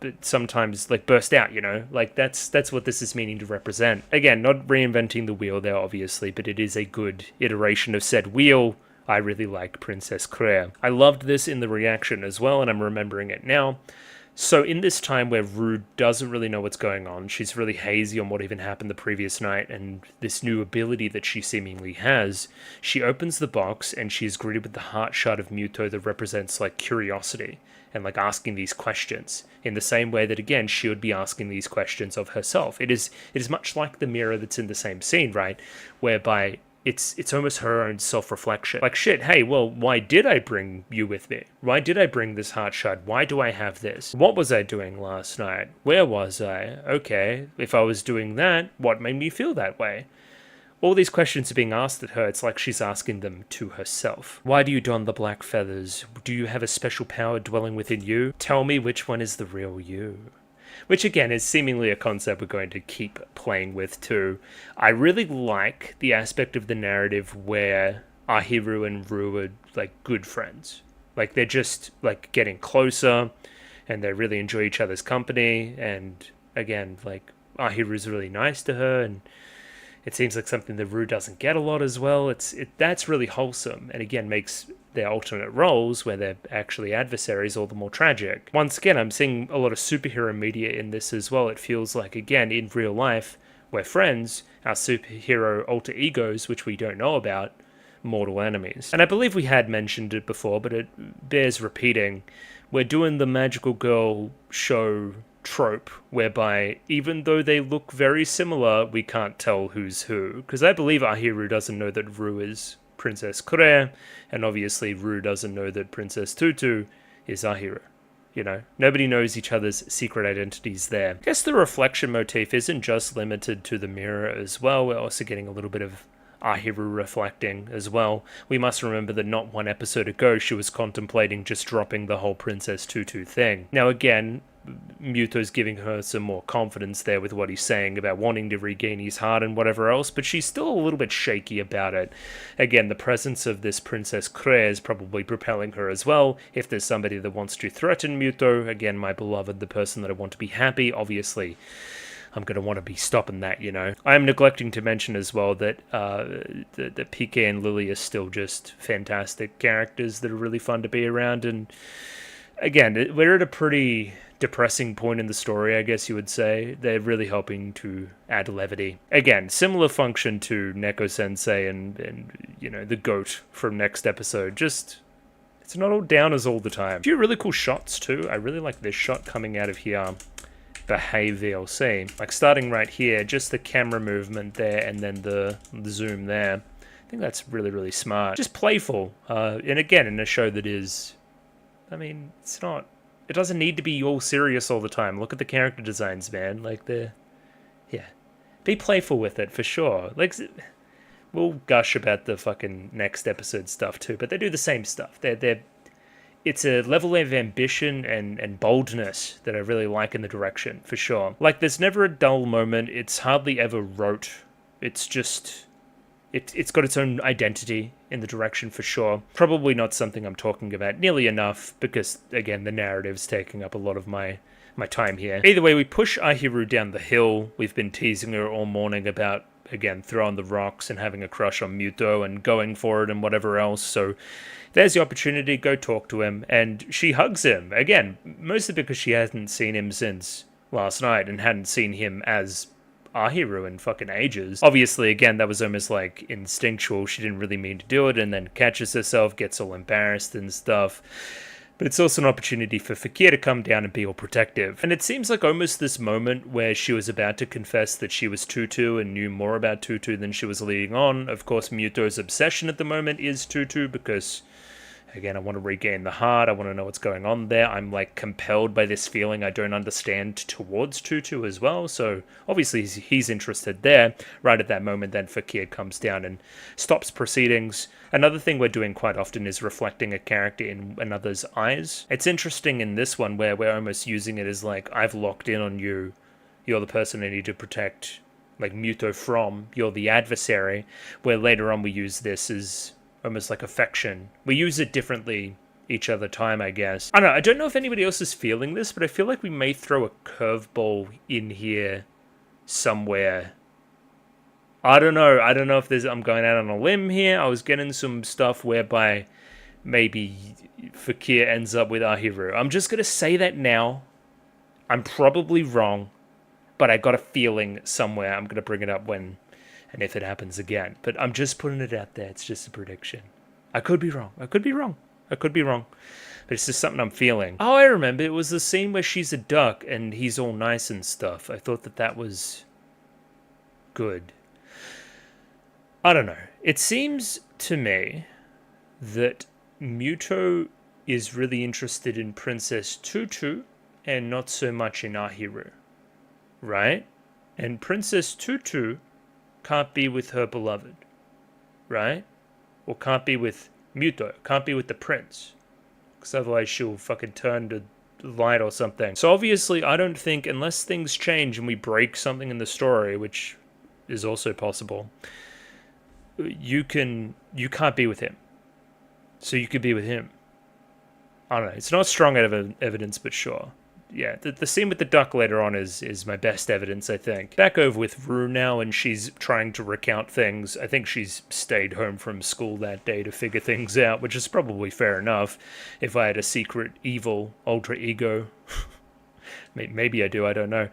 but sometimes like burst out, like that's what this is meaning to represent. Again, not reinventing the wheel there, obviously, but it is a good iteration of said wheel. I really like Princess Claire. I loved this in the reaction as well, and I'm remembering it now. So in this time where Ru doesn't really know what's going on, she's really hazy on what even happened the previous night, and this new ability that she seemingly has, she opens the box and she's greeted with the heart shard of Muto that represents like curiosity and like asking these questions in the same way that, again, she would be asking these questions of herself. It is much like the mirror that's in the same scene, right? Whereby it's almost her own self-reflection. Like, shit, hey, well, why did I bring you with me? Why did I bring this heart shard? Why do I have this? What was I doing last night? Where was I? Okay, if I was doing that, what made me feel that way? All these questions are being asked at her. It's like she's asking them to herself. Why do you don the black feathers? Do you have a special power dwelling within you? Tell me which one is the real you. Which, again, is seemingly a concept we're going to keep playing with, too. I really like the aspect of the narrative where Ahiru and Ru are, like, good friends. Like, they're just, like, getting closer, and they really enjoy each other's company, and, again, like, Ahiru's really nice to her, and it seems like something that Ru doesn't get a lot as well. That's really wholesome, and, again, makes their alternate roles, where they're actually adversaries, all the more tragic. Once again, I'm seeing a lot of superhero media in this as well. It feels like, again, in real life, we're friends, our superhero alter egos, which we don't know about, mortal enemies. And I believe we had mentioned it before, but it bears repeating. We're doing the magical girl show trope, whereby even though they look very similar, we can't tell who's who. Because I believe Ahiru doesn't know that Ru is Princess Claire, and obviously Ru doesn't know that Princess Tutu is Ahiru. Nobody knows each other's secret identities there. I guess the reflection motif isn't just limited to the mirror as well. We're also getting a little bit of Ahiru reflecting as well. We must remember that not one episode ago she was contemplating just dropping the whole Princess Tutu thing. Now again, Muto's giving her some more confidence there with what he's saying about wanting to regain his heart and whatever else, but she's still a little bit shaky about it. Again, the presence of this Princess Claire is probably propelling her as well. If there's somebody that wants to threaten Muto, again, my beloved, the person that I want to be happy, obviously I'm going to want to be stopping that, I am neglecting to mention as well that the PK and Lily are still just fantastic characters that are really fun to be around, and again, we're at a pretty depressing point in the story, I guess you would say. They're really helping to add levity. Again, similar function to Neko-sensei and the goat from next episode. Just, it's not all downers all the time. A few really cool shots too. I really like this shot coming out of here. Behave VLC. Like starting right here, just the camera movement there and then the zoom there. I think that's really, really smart. Just playful. And again, in a show that is, it doesn't need to be all serious all the time. Look at the character designs, man. Like, be playful with it, for sure. Like, we'll gush about the fucking next episode stuff, too, but they do the same stuff. It's a level of ambition and boldness that I really like in the direction, for sure. Like, there's never a dull moment. It's hardly ever rote. It's just... It's got its own identity in the direction, for sure. Probably not something I'm talking about nearly enough, because, again, the narrative's taking up a lot of my time here. Either way, we push Ahiru down the hill. We've been teasing her all morning about, again, throwing the rocks and having a crush on Muto and going for it and whatever else, so there's the opportunity, go talk to him, and she hugs him. Again, mostly because she hasn't seen him since last night and hadn't seen him as Ahiru in fucking ages. Obviously, again, that was almost like instinctual. She didn't really mean to do it, and then catches herself, gets all embarrassed and stuff. But it's also an opportunity for Fakir to come down and be all protective. And it seems like almost this moment where she was about to confess that she was Tutu and knew more about Tutu than she was leading on. Of course, Muto's obsession at the moment is Tutu because, again, I want to regain the heart. I want to know what's going on there. I'm like compelled by this feeling I don't understand towards Tutu as well. So obviously he's interested there. Right at that moment, then Fakir comes down and stops proceedings. Another thing we're doing quite often is reflecting a character in another's eyes. It's interesting in this one where we're almost using it as like, I've locked in on you. You're the person I need to protect, like Muto from. You're the adversary. Where later on we use this as almost like affection. We use it differently each other time, I guess. I don't know if anybody else is feeling this, but I feel like we may throw a curveball in here somewhere. I don't know if there's, I'm going out on a limb here. I was getting some stuff whereby maybe Fakir ends up with Ahiru. I'm just going to say that now. I'm probably wrong, but I got a feeling somewhere. I'm going to bring it up when and if it happens again. But I'm just putting it out there. It's just a prediction. I could be wrong. But it's just something I'm feeling. Oh, I remember. It was the scene where she's a duck and he's all nice and stuff. I thought that was good. I don't know. It seems to me that Muto is really interested in Princess Tutu and not so much in Ahiru. Right? And Princess Tutu can't be with her beloved, right? Or can't be with Muto, can't be with the prince, because otherwise she'll fucking turn to light or something. So obviously I don't think, unless things change and we break something in the story, which is also possible, you can't be with him. So you could be with him. I don't know, it's not strong evidence, but sure. Yeah, the scene with the duck later on is my best evidence, I think. Back over with Rue now, and she's trying to recount things. I think she's stayed home from school that day to figure things out, which is probably fair enough. If I had a secret, evil, alter ego. Maybe I do, I don't know.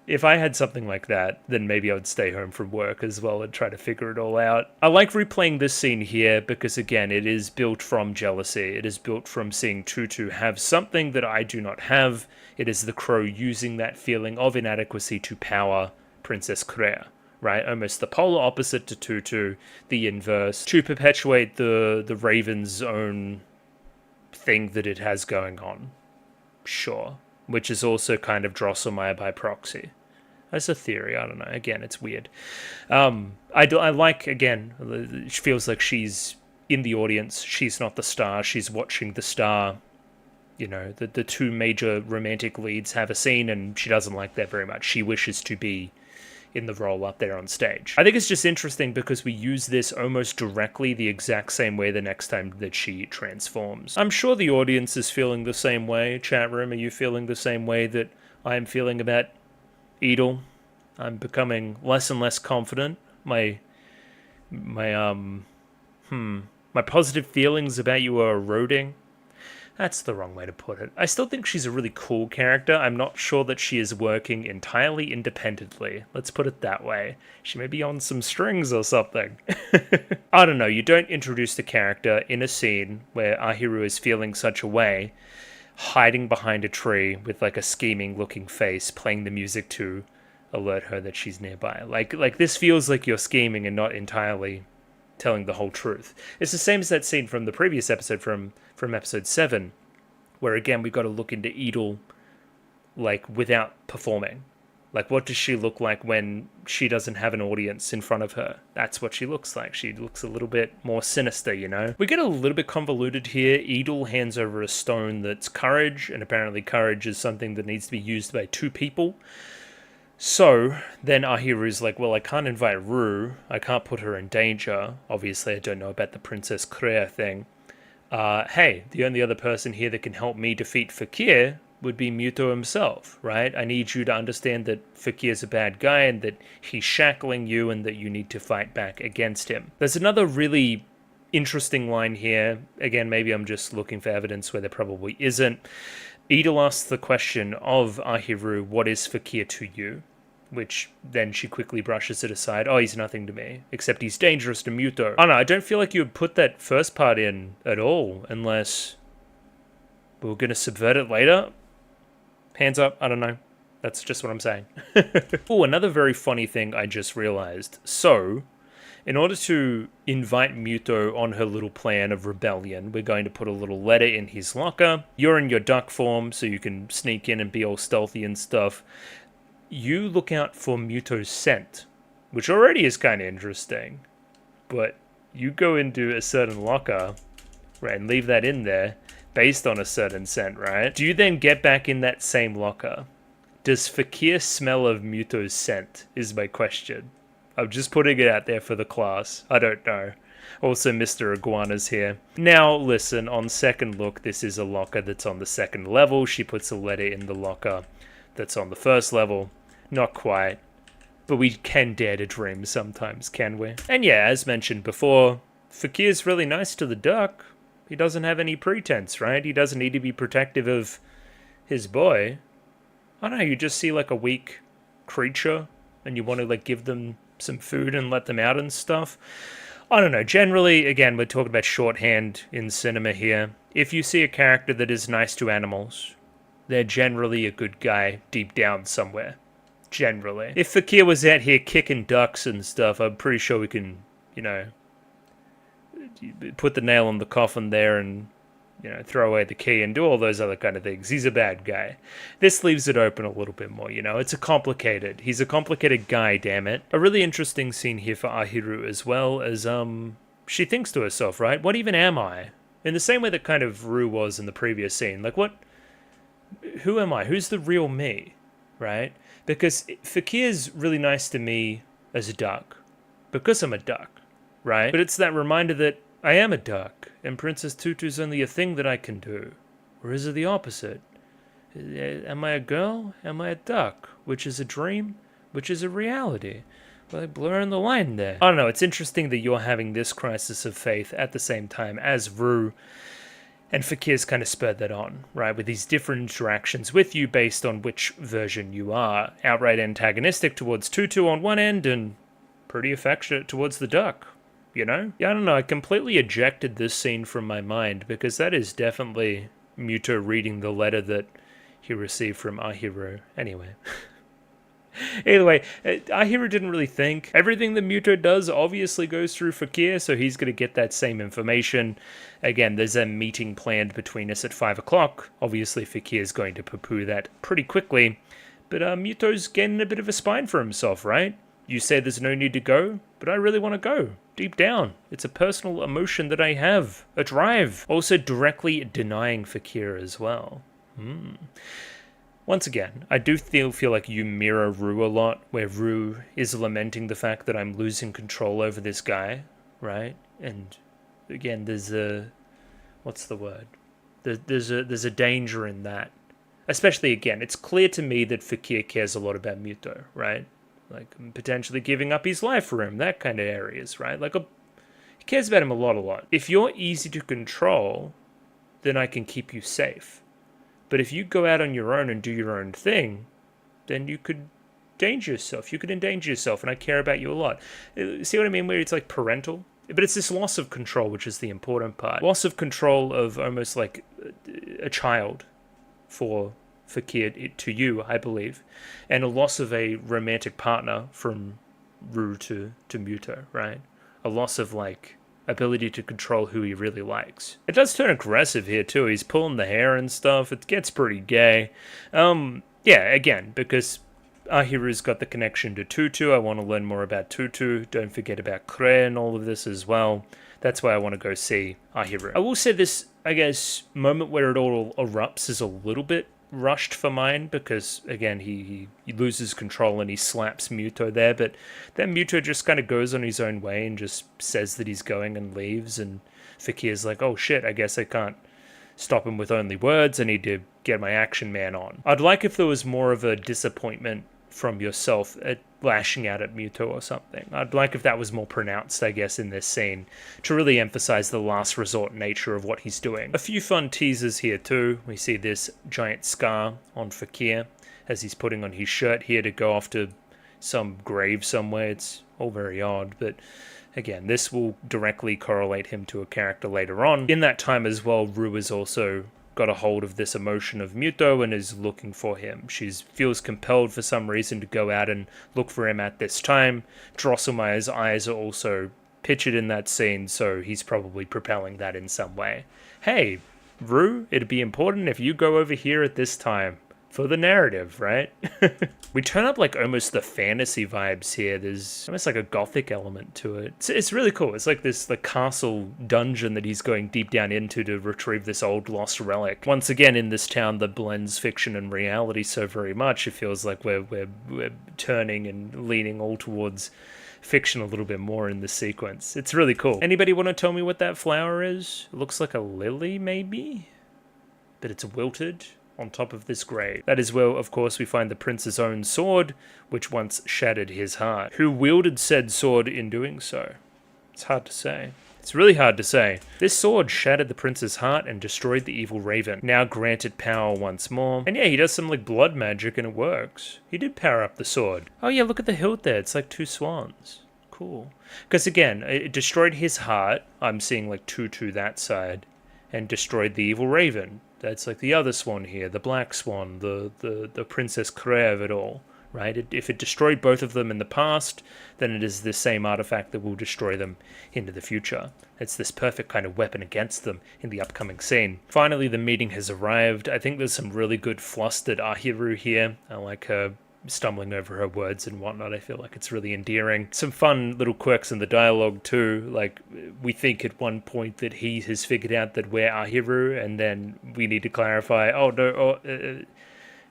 If I had something like that, then maybe I would stay home from work as well and try to figure it all out. I like replaying this scene here because, again, it is built from jealousy. It is built from seeing Tutu have something that I do not have. It is the crow using that feeling of inadequacy to power Princess Crea, right? Almost the polar opposite to Tutu, the inverse, to perpetuate the raven's own thing that it has going on. Sure. Which is also kind of Drosselmeyer by proxy. That's a theory, I don't know. Again, it's weird. I like, again, it feels like she's in the audience. She's not the star. She's watching the star. You know, the two major romantic leads have a scene, and she doesn't like that very much. She wishes to be in the role up there on stage. I think it's just interesting because we use this almost directly the exact same way the next time that she transforms. I'm sure the audience is feeling the same way. Chat room, are you feeling the same way that I am feeling about Edel? I'm becoming less and less confident. My positive feelings about you are eroding. That's the wrong way to put it. I still think she's a really cool character. I'm not sure that she is working entirely independently. Let's put it that way. She may be on some strings or something. I don't know. You don't introduce the character in a scene where Ahiru is feeling such a way, hiding behind a tree with like a scheming looking face, playing the music to alert her that she's nearby. Like this feels like you're scheming and not entirely telling the whole truth. It's the same as that scene from the previous episode from episode 7, where again we got to look into Edel like without performing. Like, what does she look like when she doesn't have an audience in front of her? That's what she looks like. She looks a little bit more sinister, you know? We get a little bit convoluted here. Edel hands over a stone that's courage, and apparently courage is something that needs to be used by two people. So then Ahiru's like, well, I can't invite Rue. I can't put her in danger. Obviously, I don't know about the Princess Crea thing. Hey, the only other person here that can help me defeat Fakir would be Muto himself, right? I need you to understand that Fakir's a bad guy and that he's shackling you and that you need to fight back against him. There's another really interesting line here. Again, maybe I'm just looking for evidence where there probably isn't. Edel asks the question of Ahiru, what is Fakir to you? Which then she quickly brushes it aside. Oh, he's nothing to me, except he's dangerous to Muto. I don't know, I don't feel like you would put that first part in at all, unless But we're going to subvert it later. Hands up, I don't know. That's just what I'm saying. Oh, another very funny thing I just realized. So, in order to invite Muto on her little plan of rebellion, we're going to put a little letter in his locker. You're in your duck form, so you can sneak in and be all stealthy and stuff. You look out for Muto's scent, which already is kind of interesting. But you go into a certain locker, right, and leave that in there based on a certain scent, right? Do you then get back in that same locker? Does Fakir smell of Muto's scent, is my question. I'm just putting it out there for the class. I don't know. Also, Mr. Iguana's here. Now, listen, on second look, this is a locker that's on the second level. She puts a letter in the locker that's on the first level. Not quite. But we can dare to dream sometimes, can we? And yeah, as mentioned before, Fakir's really nice to the duck. He doesn't have any pretense, right? He doesn't need to be protective of his boy. I don't know, you just see like a weak creature and you want to like give them some food and let them out and stuff. I don't know, generally, again, we're talking about shorthand in cinema here. If you see a character that is nice to animals, they're generally a good guy deep down somewhere. Generally. If Fakir was out here kicking ducks and stuff, I'm pretty sure we can, you know, put the nail on the coffin there and, you know, throw away the key and do all those other kind of things. He's a bad guy. This leaves it open a little bit more, you know. He's a complicated guy, damn it. A really interesting scene here for Ahiru as well, as, she thinks to herself, right? What even am I? In the same way that kind of Rue was in the previous scene. Like, who am I? Who's the real me? Right? Because Fakir's really nice to me as a duck. Because I'm a duck. Right? But it's that reminder that I am a duck, and Princess Tutu's only a thing that I can do. Or is it the opposite? Am I a girl? Am I a duck? Which is a dream? Which is a reality? Well, blurring the line there. I don't know, it's interesting that you're having this crisis of faith at the same time as Rue, and Fakir's kind of spurred that on, right? With these different interactions with you based on which version you are. Outright antagonistic towards Tutu on one end, and pretty affectionate towards the duck. You know? Yeah, I don't know, I completely ejected this scene from my mind, because that is definitely Muto reading the letter that he received from Ahiru. Anyway. Either way, Ahiru didn't really think. Everything that Muto does obviously goes through Fakir, so he's going to get that same information. Again, there's a meeting planned between us at 5 o'clock. Obviously, Fakir's going to poo-poo that pretty quickly. But Muto's getting a bit of a spine for himself, right? You say there's no need to go, but I really want to go. Deep down. It's a personal emotion that I have. A drive. Also directly denying Fakir as well. Once again, I do feel like you mirror Rue a lot, where Rue is lamenting the fact that I'm losing control over this guy, right? And again, there's a... what's the word? There's a danger in that. Especially, again, it's clear to me that Fakir cares a lot about Muto, right? Like, potentially giving up his life for him, that kind of areas, right? Like, he cares about him a lot. If you're easy to control, then I can keep you safe. But if you go out on your own and do your own thing, then you could endanger yourself, and I care about you a lot. See what I mean? Where it's like parental? But it's this loss of control, which is the important part. Loss of control of almost like a child for Fakir to you, I believe, and a loss of a romantic partner from Rue to Muto, right? A loss of like ability to control who he really likes. It does turn aggressive here too. He's pulling the hair and stuff. It gets pretty gay. Yeah, again, because Ahiru's got the connection to Tutu. I want to learn more about Tutu. Don't forget about Kre and all of this as well. That's why I want to go see Ahiru. I will say this, I guess, moment where it all erupts is a little bit rushed for mine, because again he loses control and he slaps Muto there, but then Muto just kind of goes on his own way and just says that he's going and leaves, and Fakir's like, oh shit, I guess I can't stop him with only words. I need to get my action man on. I'd like if there was more of a disappointment from yourself at lashing out at Muto or something. I'd like if that was more pronounced, I guess, in this scene, to really emphasize the last resort nature of what he's doing. A few fun teasers here too. We see this giant scar on Fakir as he's putting on his shirt here to go off to some grave somewhere. It's all very odd, but again, this will directly correlate him to a character later on. In that time as well, Rue is also got a hold of this emotion of Muto and is looking for him. She feels compelled for some reason to go out and look for him at this time. Drosselmeyer's eyes are also pictured in that scene, so he's probably propelling that in some way. Hey, Rue, it'd be important if you go over here at this time. For the narrative, right? We turn up like almost the fantasy vibes here. There's almost like a gothic element to it. It's really cool. It's like this castle dungeon that he's going deep down into to retrieve this old lost relic. Once again, in this town that blends fiction and reality so very much, it feels like we're turning and leaning all towards fiction a little bit more in this sequence. It's really cool. Anybody want to tell me what that flower is? It looks like a lily, maybe? But it's wilted on top of this grave. That is where, of course, we find the prince's own sword, which once shattered his heart. Who wielded said sword in doing so? It's hard to say. It's really hard to say. This sword shattered the prince's heart and destroyed the evil raven, now granted power once more. And yeah, he does some like blood magic and it works. He did power up the sword. Oh yeah, look at the hilt there. It's like two swans. Cool. Because again, it destroyed his heart. I'm seeing like Tutu that side. And destroyed the evil raven. That's like the other swan here, the black swan, the Princess Claire of it all, right? If it destroyed both of them in the past, then it is the same artifact that will destroy them into the future. It's this perfect kind of weapon against them in the upcoming scene. Finally, the meeting has arrived. I think there's some really good flustered Ahiru here. I like her stumbling over her words and whatnot. I feel like it's really endearing. Some fun little quirks in the dialogue too. Like, we think at one point that he has figured out that we're Ahiru, and then we need to clarify, oh no,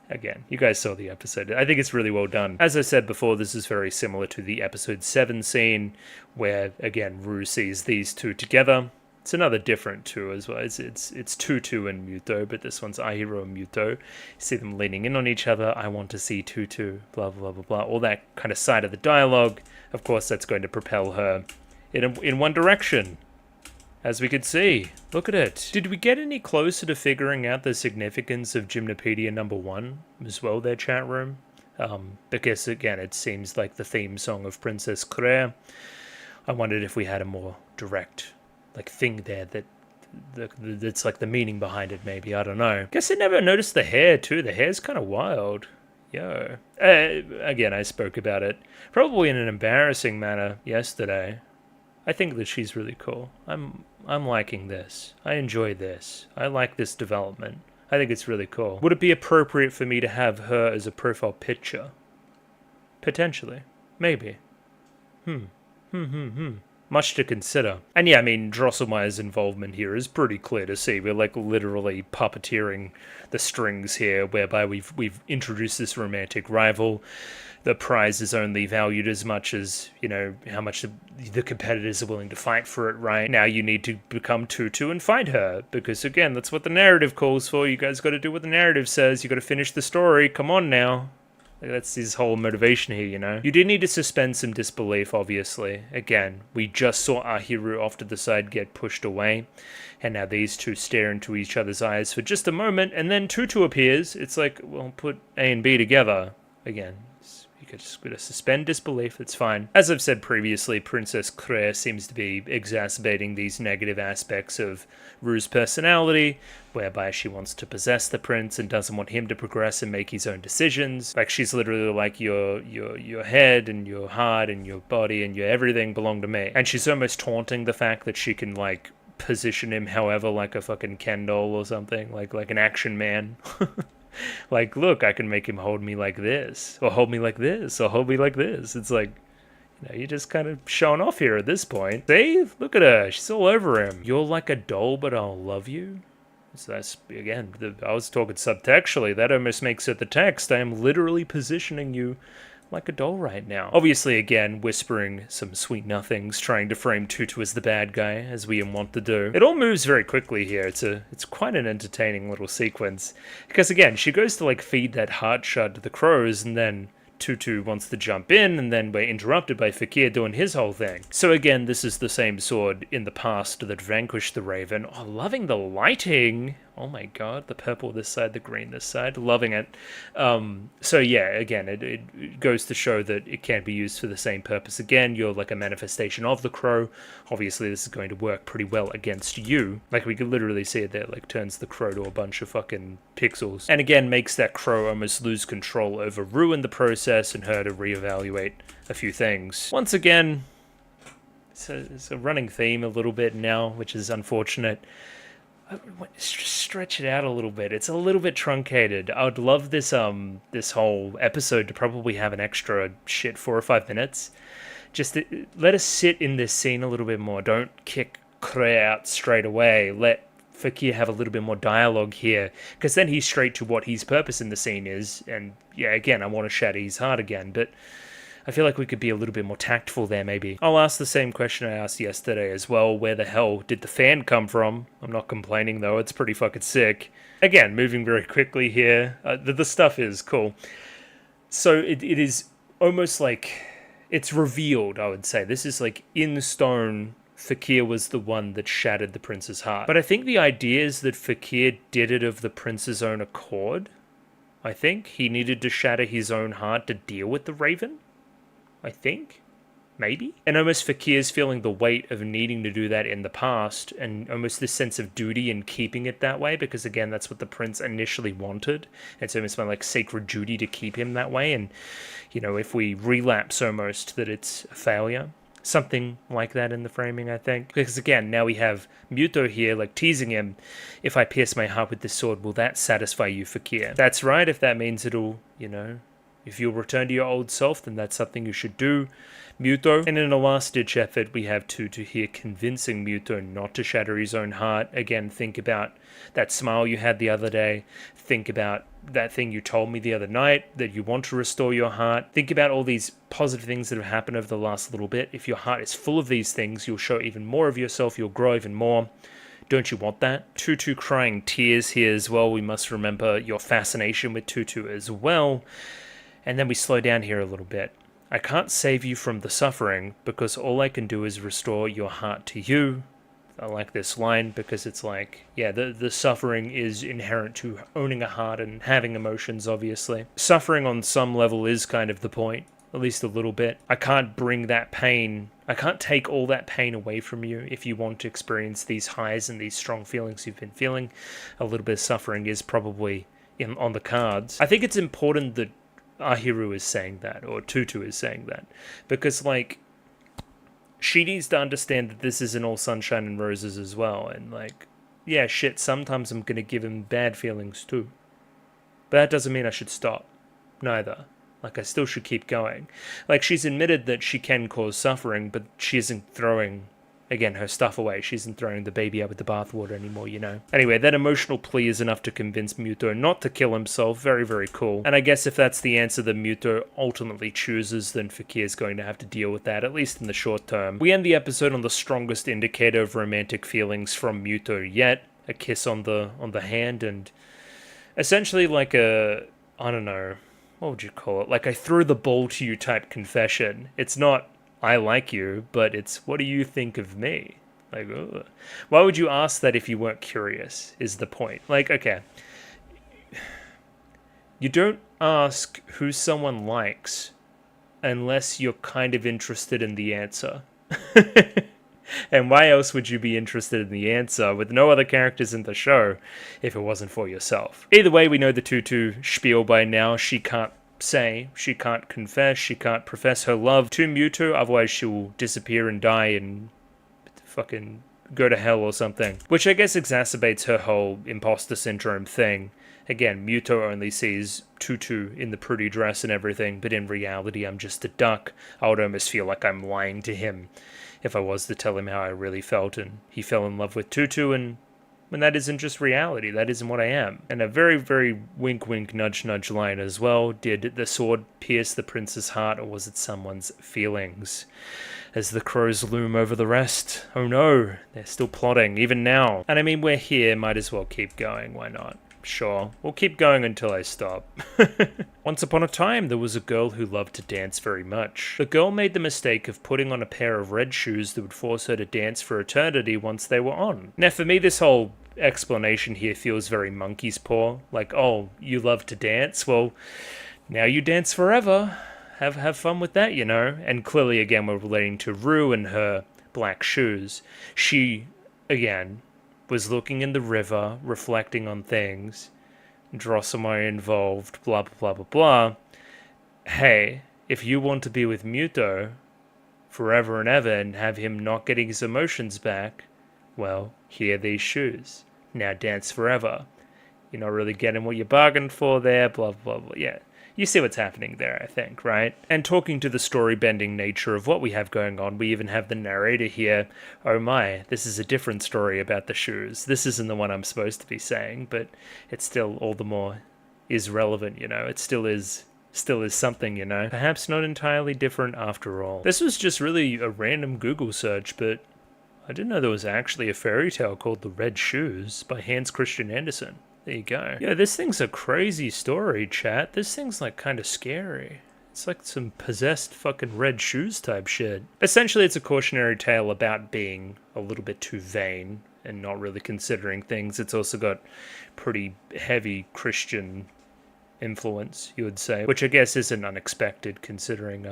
again, you guys saw the episode. I think it's really well done. As I said before, this is very similar to the episode 7 scene, where, again, Rue sees these two together. It's another different two as well. It's Tutu and Muto, but this one's Ahiru and Muto. You see them leaning in on each other. I want to see Tutu, blah, blah, blah, blah. All that kind of side of the dialogue. Of course, that's going to propel her in one direction, as we could see. Look at it. Did we get any closer to figuring out the significance of Gymnopedia #1 as well, their chat room? Because, again, it seems like the theme song of Princess Claire. I wondered if we had a more direct thing there that's like the meaning behind it, maybe. I don't know. Guess I never noticed the hair too. The hair's kind of wild. Yo. Again, I spoke about it probably in an embarrassing manner yesterday. I think that she's really cool. I'm liking this. I enjoy this. I like this development. I think it's really cool. Would it be appropriate for me to have her as a profile picture? Potentially. Maybe. Much to consider. And yeah, I mean, Drosselmeyer's involvement here is pretty clear to see. We're like literally puppeteering the strings here, whereby we've introduced this romantic rival. The prize is only valued as much as, you know, how much the competitors are willing to fight for it, right? Now you need to become Tutu and fight her, because again, that's what the narrative calls for. You guys got to do what the narrative says. You got to finish the story. Come on now. That's his whole motivation here, you know? You do need to suspend some disbelief, obviously. Again, we just saw Ahiru off to the side get pushed away, and now these two stare into each other's eyes for just a moment, and then Tutu appears. It's like, well, put A and B together. Again, you could just suspend disbelief, it's fine. As I've said previously, Princess Claire seems to be exacerbating these negative aspects of Rue's personality, whereby she wants to possess the prince and doesn't want him to progress and make his own decisions. Like, she's literally like, your head and your heart and your body and your everything belong to me. And she's almost taunting the fact that she can, like, position him however, like a fucking Ken doll or something, like an action man. Like, look, I can make him hold me like this, or hold me like this, or hold me like this. It's like, you know, you're just kind of showing off here at this point. See? Look at her. She's all over him. You're like a doll, but I'll love you. So that's, again, I was talking subtextually. That almost makes it the text. I am literally positioning you like a doll right now. Obviously, again, whispering some sweet nothings, trying to frame Tutu as the bad guy, as we want to do. It all moves very quickly here. It's quite an entertaining little sequence. Because, again, she goes to, like, feed that heart shard to the crows, and then Tutu wants to jump in, and then we're interrupted by Fakir doing his whole thing. So again, this is the same sword in the past that vanquished the Raven. Oh, loving the lighting! Oh my god, the purple this side, the green this side. Loving it. So yeah, again, it goes to show that it can be used for the same purpose. Again, you're like a manifestation of the crow. Obviously, this is going to work pretty well against you. Like, we could literally see it there, like, turns the crow to a bunch of fucking pixels. And again, makes that crow almost lose control over Rue in the process and her to reevaluate a few things. Once again, it's a running theme a little bit now, which is unfortunate. Stretch it out a little bit. It's a little bit truncated. I would love this this whole episode to probably have an extra 4 or 5 minutes. Just to, let us sit in this scene a little bit more. Don't kick Kre out straight away. Let Fakir have a little bit more dialogue here, because then he's straight to what his purpose in the scene is. And yeah, again, I want to shatter his heart again, but I feel like we could be a little bit more tactful there, maybe. I'll ask the same question I asked yesterday as well. Where the hell did the fan come from? I'm not complaining, though. It's pretty fucking sick. Again, moving very quickly here. The stuff is cool. So it is almost like it's revealed, I would say. This is like in stone. Fakir was the one that shattered the prince's heart. But I think the idea is that Fakir did it of the prince's own accord. I think he needed to shatter his own heart to deal with the Raven. I think, maybe. And almost Fakir's feeling the weight of needing to do that in the past, and almost this sense of duty in keeping it that way, because again, that's what the prince initially wanted. It's almost my like sacred duty to keep him that way, and you know, if we relapse almost, that it's a failure. Something like that in the framing, I think. Because again, now we have Muto here, like teasing him. If I pierce my heart with this sword, will that satisfy you, Fakir? That's right, if that means it'll, you know, if you'll return to your old self, then that's something you should do, Muto. And in a last-ditch effort, we have Tutu here convincing Muto not to shatter his own heart. Again, think about that smile you had the other day. Think about that thing you told me the other night, that you want to restore your heart. Think about all these positive things that have happened over the last little bit. If your heart is full of these things, you'll show even more of yourself. You'll grow even more. Don't you want that? Tutu crying tears here as well. We must remember your fascination with Tutu as well. And then we slow down here a little bit. I can't save you from the suffering, because all I can do is restore your heart to you. I like this line, because it's like, yeah, the suffering is inherent to owning a heart and having emotions, obviously. Suffering on some level is kind of the point, at least a little bit. I can't bring that pain, I can't take all that pain away from you if you want to experience these highs and these strong feelings you've been feeling. A little bit of suffering is probably on the cards. I think it's important that Ahiru is saying that, or Tutu is saying that, because like, she needs to understand that this isn't all sunshine and roses as well, and like, yeah, shit, sometimes I'm gonna give him bad feelings too, but that doesn't mean I should stop, neither. Like, I still should keep going. Like, she's admitted that she can cause suffering, but she isn't throwing, again, her stuff away. She isn't throwing the baby out with the bathwater anymore, you know. Anyway, that emotional plea is enough to convince Muto not to kill himself. Very, very cool. And I guess if that's the answer that Muto ultimately chooses, then Fakir's going to have to deal with that, at least in the short term. We end the episode on the strongest indicator of romantic feelings from Muto yet. A kiss on the hand, and essentially like a, I don't know, what would you call it? Like, I threw the ball to you type confession. It's not, I like you, but it's, what do you think of me? Like, ugh. Why would you ask that if you weren't curious, is the point. Like, okay. You don't ask who someone likes unless you're kind of interested in the answer. And why else would you be interested in the answer with no other characters in the show if it wasn't for yourself? Either way, we know the Tutu spiel by now. She can't say, she can't confess, she can't profess her love to Muto, otherwise she'll disappear and die and fucking go to hell or something. Which I guess exacerbates her whole imposter syndrome thing. Again, Muto only sees Tutu in the pretty dress and everything, but in reality I'm just a duck. I would almost feel like I'm lying to him if I was to tell him how I really felt, and he fell in love with Tutu, and when that isn't just reality, that isn't what I am. And a very, very wink wink nudge nudge line as well. Did the sword pierce the prince's heart, or was it someone's feelings? As the crows loom over the rest, oh no, they're still plotting, even now. And I mean, we're here, might as well keep going, why not? Sure, we'll keep going until I stop. Once upon a time, there was a girl who loved to dance very much. The girl made the mistake of putting on a pair of red shoes that would force her to dance for eternity once they were on. Now, for me, this whole explanation here feels very monkey's paw. Like, oh, you love to dance? Well, now you dance forever. Have fun with that, you know? And clearly, again, we're relating to Rue and her black shoes. She, again, was looking in the river, reflecting on things. Drosselmeyer involved, blah, blah, blah, blah, blah. Hey, if you want to be with Muto forever and ever and have him not getting his emotions back, well, here are these shoes. Now dance forever. You're not really getting what you bargained for there, blah, blah, blah. Yeah, you see what's happening there, I think, right? And talking to the story-bending nature of what we have going on, we even have the narrator here. Oh my, this is a different story about the shoes. This isn't the one I'm supposed to be saying, but it still all the more is relevant, you know? It still is something, you know? Perhaps not entirely different after all. This was just really a random Google search, but I didn't know there was actually a fairy tale called The Red Shoes by Hans Christian Andersen. There you go. Yeah, this thing's a crazy story, chat. This thing's like kind of scary. It's like some possessed fucking red shoes type shit. Essentially, it's a cautionary tale about being a little bit too vain and not really considering things. It's also got pretty heavy Christian influence, you would say, which I guess isn't unexpected considering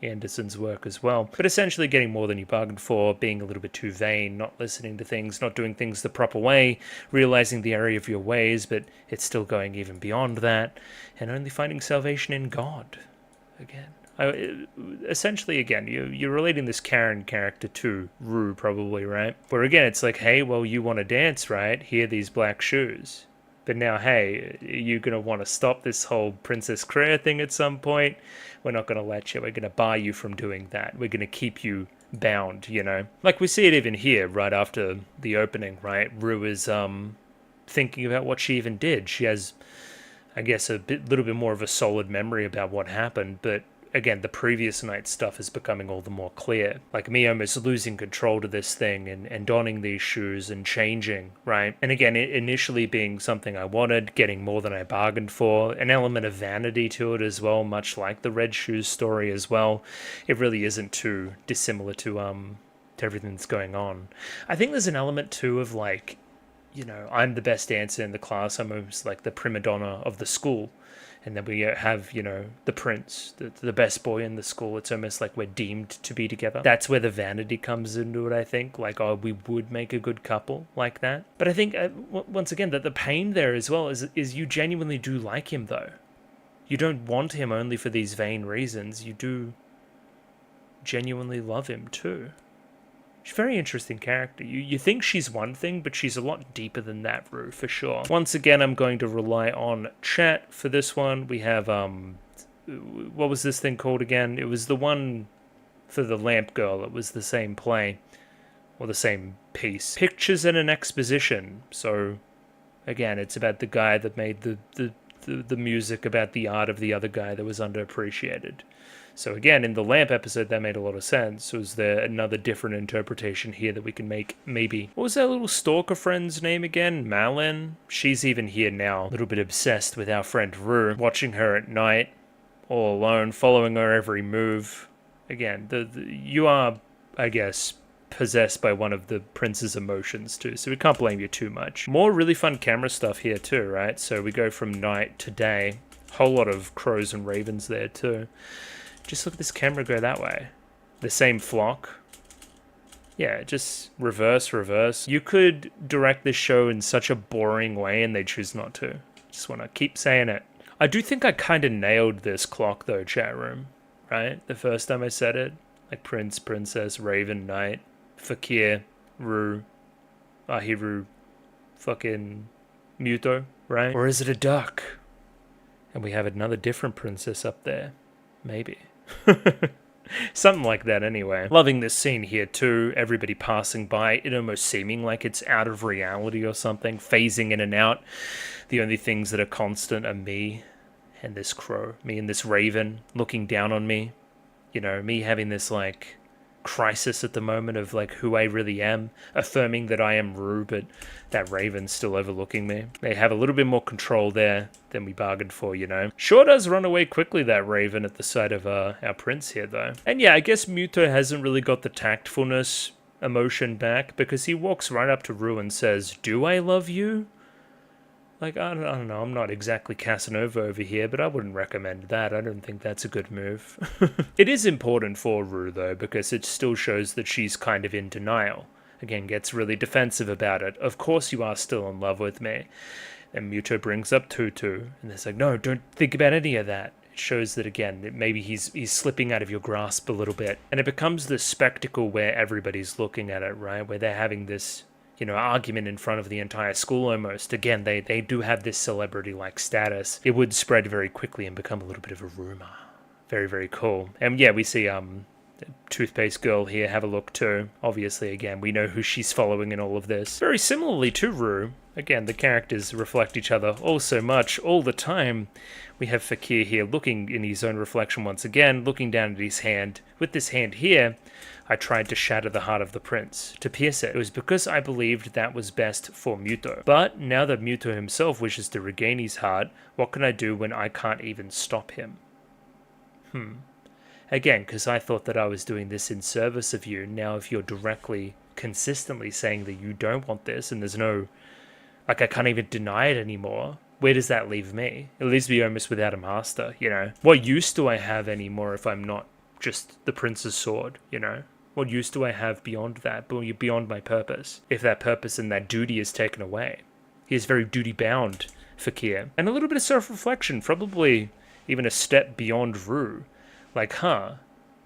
Andersen's work as well. But essentially getting more than you bargained for, being a little bit too vain, not listening to things, not doing things the proper way, realizing the error of your ways, but it's still going even beyond that, and only finding salvation in God. Again. Essentially, again, you're relating this Karen character to Rue, probably, right? Where again, it's like, hey, well, you want to dance, right? Here are these black shoes. But now, hey, you're going to want to stop this whole Princess Kreia thing at some point. We're not going to let you. We're going to bar you from doing that. We're going to keep you bound, you know? Like we see it even here, right after the opening, right? Rue is thinking about what she even did. She has, I guess, little bit more of a solid memory about what happened, but again, the previous night's stuff is becoming all the more clear. Like me almost losing control to this thing and donning these shoes and changing, right? And again, initially being something I wanted, getting more than I bargained for, an element of vanity to it as well, much like the red shoes story as well. It really isn't too dissimilar to everything that's going on. I think there's an element too of like, you know, I'm the best dancer in the class. I'm almost like the prima donna of the school. And then we have, you know, the prince, the best boy in the school. It's almost like we're deemed to be together. That's where the vanity comes into it, I think. Like, oh, we would make a good couple like that. But I think, once again, that the pain there as well is you genuinely do like him, though. You don't want him only for these vain reasons. You do genuinely love him, too. She's a very interesting character. You think she's one thing, but she's a lot deeper than that, Rue, for sure. Once again, I'm going to rely on chat for this one. We have, what was this thing called again? It was the one for the lamp girl. It was the same play, or the same piece. Pictures and an exposition. So, again, it's about the guy that made the music about the art of the other guy that was underappreciated. So again, in the lamp episode, that made a lot of sense. Was there another different interpretation here that we can make? Maybe. What was that little stalker friend's name again? Malin? She's even here now, a little bit obsessed with our friend Rue, watching her at night, all alone, following her every move. Again, you are, I guess, possessed by one of the prince's emotions too, so we can't blame you too much. More really fun camera stuff here too, right? So we go from night to day. Whole lot of crows and ravens there too. Just look at this camera go that way. The same flock. Yeah, just reverse. You could direct this show in such a boring way and they choose not to. Just want to keep saying it. I do think I kind of nailed this clock though, chat room. Right? The first time I said it. Like Prince, Princess, Raven, Knight, Fakir, Rue, Ahiru, fucking Muto, right? Or is it a duck? And we have another different princess up there. Maybe. Something like that anyway. Loving this scene here too, everybody passing by, it almost seeming like it's out of reality or something, phasing in and out. The only things that are constant are me and this crow, me and this raven looking down on me. You know, me having this like crisis at the moment of like who I really am, affirming that I am Ru, but that Raven's still overlooking me. They have a little bit more control there than we bargained for, you know. Sure does run away quickly, that Raven, at the sight of our prince here, though. And yeah, I guess Muto hasn't really got the tactfulness emotion back, because he walks right up to Ru and says, "Do I love you?" Like, I don't know, I'm not exactly Casanova over here, but I wouldn't recommend that. I don't think that's a good move. It is important for Ru, though, because it still shows that she's kind of in denial. Again, gets really defensive about it. Of course you are still in love with me. And Muto brings up Tutu, and it's like, no, don't think about any of that. It shows that, again, that maybe he's slipping out of your grasp a little bit. And it becomes this spectacle where everybody's looking at it, right? Where they're having this, you know, argument in front of the entire school almost. Again, they do have this celebrity-like status. It would spread very quickly and become a little bit of a rumor. Very, very cool. And yeah, we see Toothpaste Girl here have a look too. Obviously, again, we know who she's following in all of this. Very similarly to Ru. Again, the characters reflect each other all so much, all the time. We have Fakir here looking in his own reflection once again, looking down at his hand. With this hand here, I tried to shatter the heart of the prince, to pierce it. It was because I believed that was best for Muto. But now that Muto himself wishes to regain his heart, what can I do when I can't even stop him? Again, because I thought that I was doing this in service of you. Now if you're directly, consistently saying that you don't want this, and there's no, like, I can't even deny it anymore, where does that leave me? It leaves me almost without a master, you know? What use do I have anymore if I'm not just the prince's sword, you know? What use do I have beyond that, beyond my purpose, if that purpose and that duty is taken away? He is very duty-bound, Fakir. And a little bit of self-reflection, probably even a step beyond Ru. Like,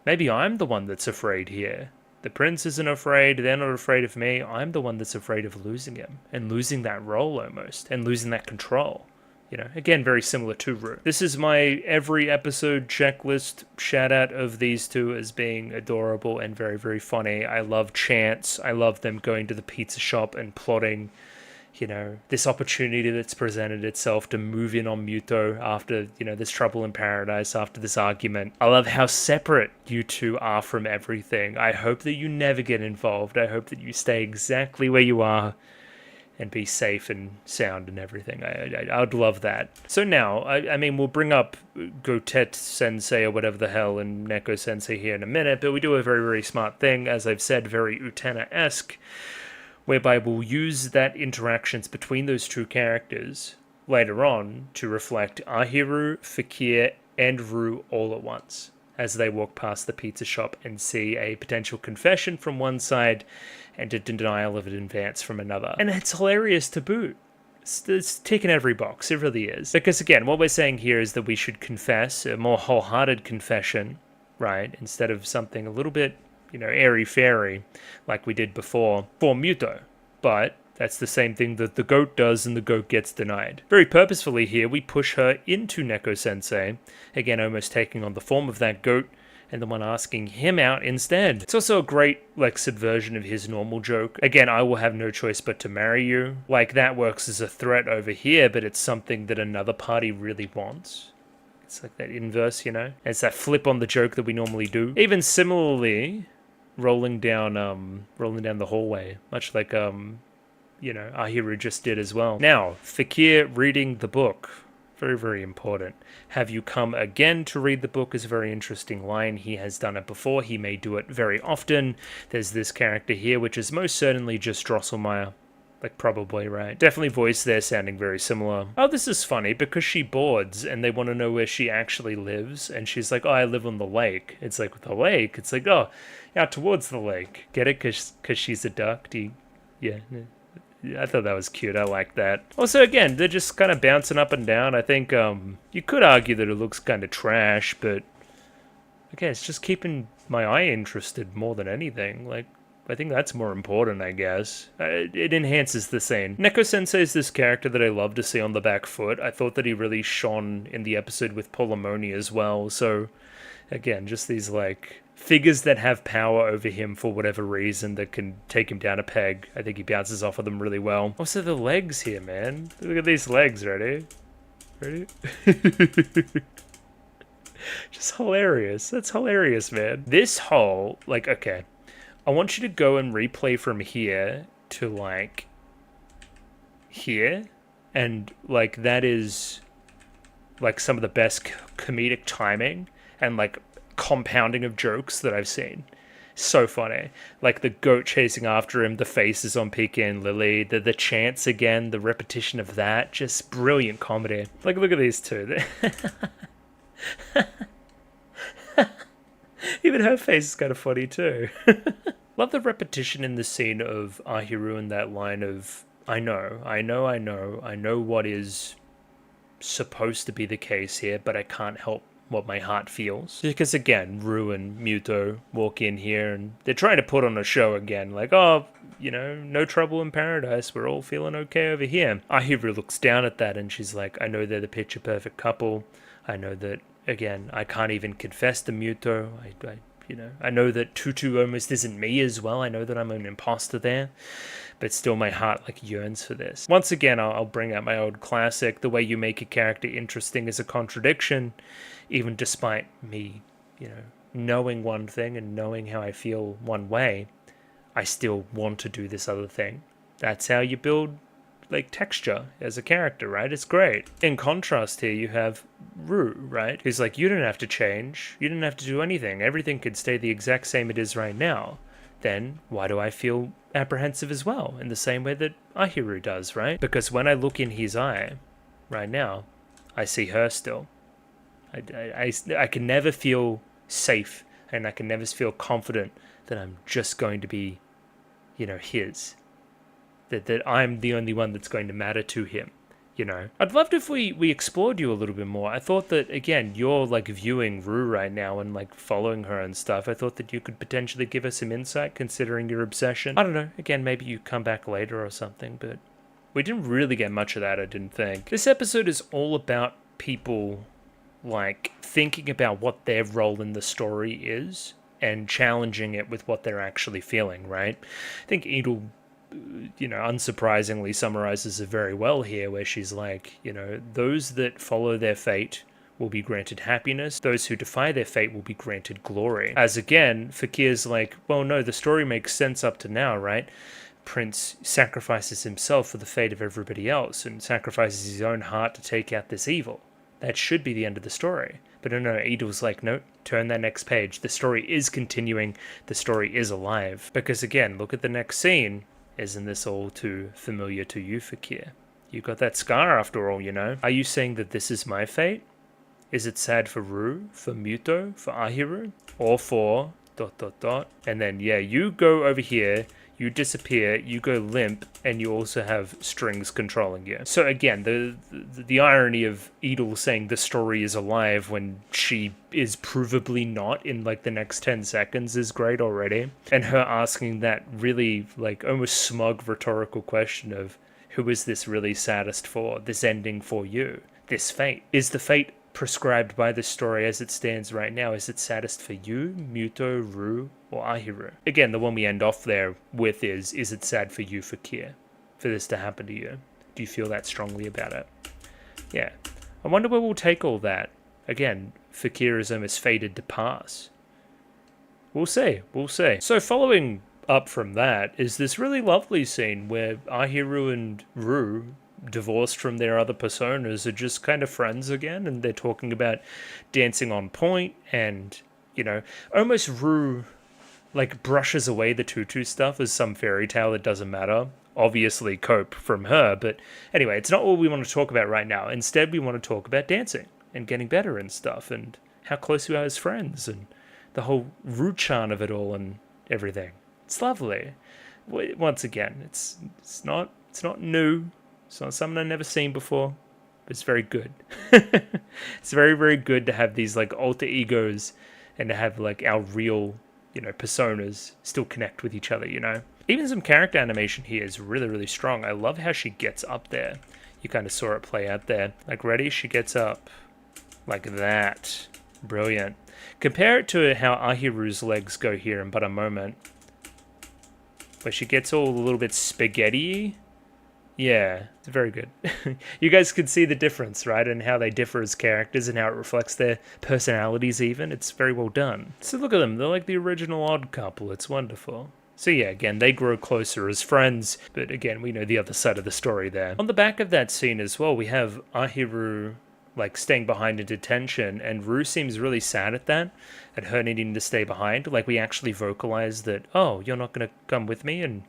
maybe I'm the one that's afraid here. The prince isn't afraid, they're not afraid of me, I'm the one that's afraid of losing him, and losing that role almost, and losing that control. You know, again, very similar to Ru. This is my every episode checklist shout out of these two as being adorable and very, very funny. I love Chance. I love them going to the pizza shop and plotting, you know, this opportunity that's presented itself to move in on Muto after, you know, this trouble in paradise, after this argument. I love how separate you two are from everything. I hope that you never get involved. I hope that you stay exactly where you are and be safe and sound and everything. I would love that. So now, I mean, we'll bring up Gotet Sensei or whatever the hell and Neko Sensei here in a minute, but we do a very, very smart thing, as I've said, very Utena-esque, whereby we'll use that interactions between those two characters later on to reflect Ahiru, Fakir, and Ru all at once, as they walk past the pizza shop and see a potential confession from one side and a denial of an advance from another. And it's hilarious to boot. It's ticking every box, it really is. Because again, what we're saying here is that we should confess, a more wholehearted confession, right? Instead of something a little bit, you know, airy-fairy, like we did before, for Muto. But that's the same thing that the goat does, and the goat gets denied. Very purposefully here, we push her into Neko-sensei, again, almost taking on the form of that goat, and the one asking him out instead. It's also a great, like, subversion of his normal joke. Again, I will have no choice but to marry you. Like, that works as a threat over here, but it's something that another party really wants. It's like that inverse, you know? It's that flip on the joke that we normally do. Even similarly, rolling down the hallway, much like, you know, Ahiru just did as well. Now, Fakir reading the book. Very, very important. Have you come again to read the book is a very interesting line. He has done it before. He may do it very often. There's this character here, which is most certainly just Drosselmeyer. Like, probably, right? Definitely voice there sounding very similar. Oh, this is funny, because she boards, and they want to know where she actually lives, and she's like, oh, I live on the lake. It's like, the lake? It's like, oh, out towards the lake. Get it? Because she's a duck? Yeah. I thought that was cute. I like that. Also, again, they're just kind of bouncing up and down. I think you could argue that it looks kind of trash, but okay, it's just keeping my eye interested more than anything. Like, I think that's more important, I guess. It enhances the scene. Neko-sensei is this character that I love to see on the back foot. I thought that he really shone in the episode with Polymoni as well. So, again, just these, like, figures that have power over him for whatever reason that can take him down a peg. I think he bounces off of them really well. Also, the legs here, man. Look at these legs, ready? Ready? Just hilarious. That's hilarious, man. This whole, like, okay, I want you to go and replay from here to, like, here. And, like, that is, like, some of the best comedic timing and, like, compounding of jokes that I've seen. So funny. Like the goat chasing after him, the faces on Pika and Lily, the chants again, the repetition of that, just brilliant comedy. Like, look at these two. Even her face is kind of funny too. Love the repetition in the scene of Ahiru and that line of, I know what is supposed to be the case here, but I can't help what my heart feels. Because again, Ru and Muto walk in here and they're trying to put on a show again, like, oh, you know, no trouble in paradise, we're all feeling okay over here. Ahiru looks down at that and she's like, I know they're the picture perfect couple. I know that, again, I can't even confess to Muto. I know that Tutu almost isn't me as well. I know that I'm an imposter there. But still my heart, like, yearns for this. Once again, I'll bring out my old classic. The way you make a character interesting is a contradiction. Even despite me, you know, knowing one thing and knowing how I feel one way, I still want to do this other thing. That's how you build, like, texture as a character, right? It's great. In contrast here, you have Ru, right? Who's like, you don't have to change. You don't have to do anything. Everything could stay the exact same it is right now. Then why do I feel apprehensive as well? In the same way that Ahiru does, right? Because when I look in his eye right now, I see her still. I can never feel safe and I can never feel confident that I'm just going to be, you know, his. That I'm the only one that's going to matter to him, you know. I'd loved if we explored you a little bit more. I thought that, again, you're, like, viewing Ru right now and, like, following her and stuff. I thought that you could potentially give us some insight considering your obsession. I don't know. Again, maybe you come back later or something, but we didn't really get much of that, I didn't think. This episode is all about people, like, thinking about what their role in the story is and challenging it with what they're actually feeling, right? I think Edel, you know, unsurprisingly summarizes it very well here, where she's like, you know, those that follow their fate will be granted happiness. Those who defy their fate will be granted glory. As again, Fakir's like, well, no, the story makes sense up to now, right? Prince sacrifices himself for the fate of everybody else and sacrifices his own heart to take out this evil. That should be the end of the story. But no, Edel's like, no, turn that next page. The story is continuing. The story is alive. Because again, look at the next scene. Isn't this all too familiar to you, Fakir? You got that scar after all, you know? Are you saying that this is my fate? Is it sad for Ru, for Muto, for Ahiru? Or for ... And then, yeah, you go over here, you disappear, you go limp, and you also have strings controlling you. So again, the irony of Edel saying the story is alive when she is provably not in, like, the next 10 seconds is great already. And her asking that really, like, almost smug rhetorical question of, who is this really saddest for? This ending for you? This fate? Is the fate prescribed by the story as it stands right now? Is it saddest for you, Muto, Ru, or Ahiru? Again, the one we end off there with is it sad for you, Fakir, for this to happen to you? Do you feel that strongly about it? Yeah. I wonder where we'll take all that. Again, Fakir is almost fated to pass. We'll see. So following up from that is this really lovely scene where Ahiru and Ru, divorced from their other personas, are just kind of friends again, and they're talking about dancing on point, and, you know, almost Ru, like, brushes away the Tutu stuff as some fairy tale that doesn't matter. Obviously cope from her, but anyway, it's not what we want to talk about right now. Instead, we want to talk about dancing and getting better and stuff, and how close we are as friends, and the whole Ru-chan of it all and everything. It's lovely. Once again, it's not new. It's not something I've never seen before, but it's very good. It's very, very good to have these, like, alter egos and to have, like, our real, you know, personas still connect with each other, you know? Even some character animation here is really, really strong. I love how she gets up there. You kind of saw it play out there. Like, ready? She gets up like that. Brilliant. Compare it to how Ahiru's legs go here in but a moment, where she gets all a little bit spaghetti-y. Yeah, it's very good. You guys can see the difference, right? And how they differ as characters and how it reflects their personalities even. It's very well done. So look at them. They're like the original odd couple. It's wonderful. So yeah, again, they grow closer as friends, but again, we know the other side of the story there. On the back of that scene as well, we have Ahiru like staying behind in detention, and Rue seems really sad at that, at her needing to stay behind. Like, we actually vocalize that, oh, you're not going to come with me and,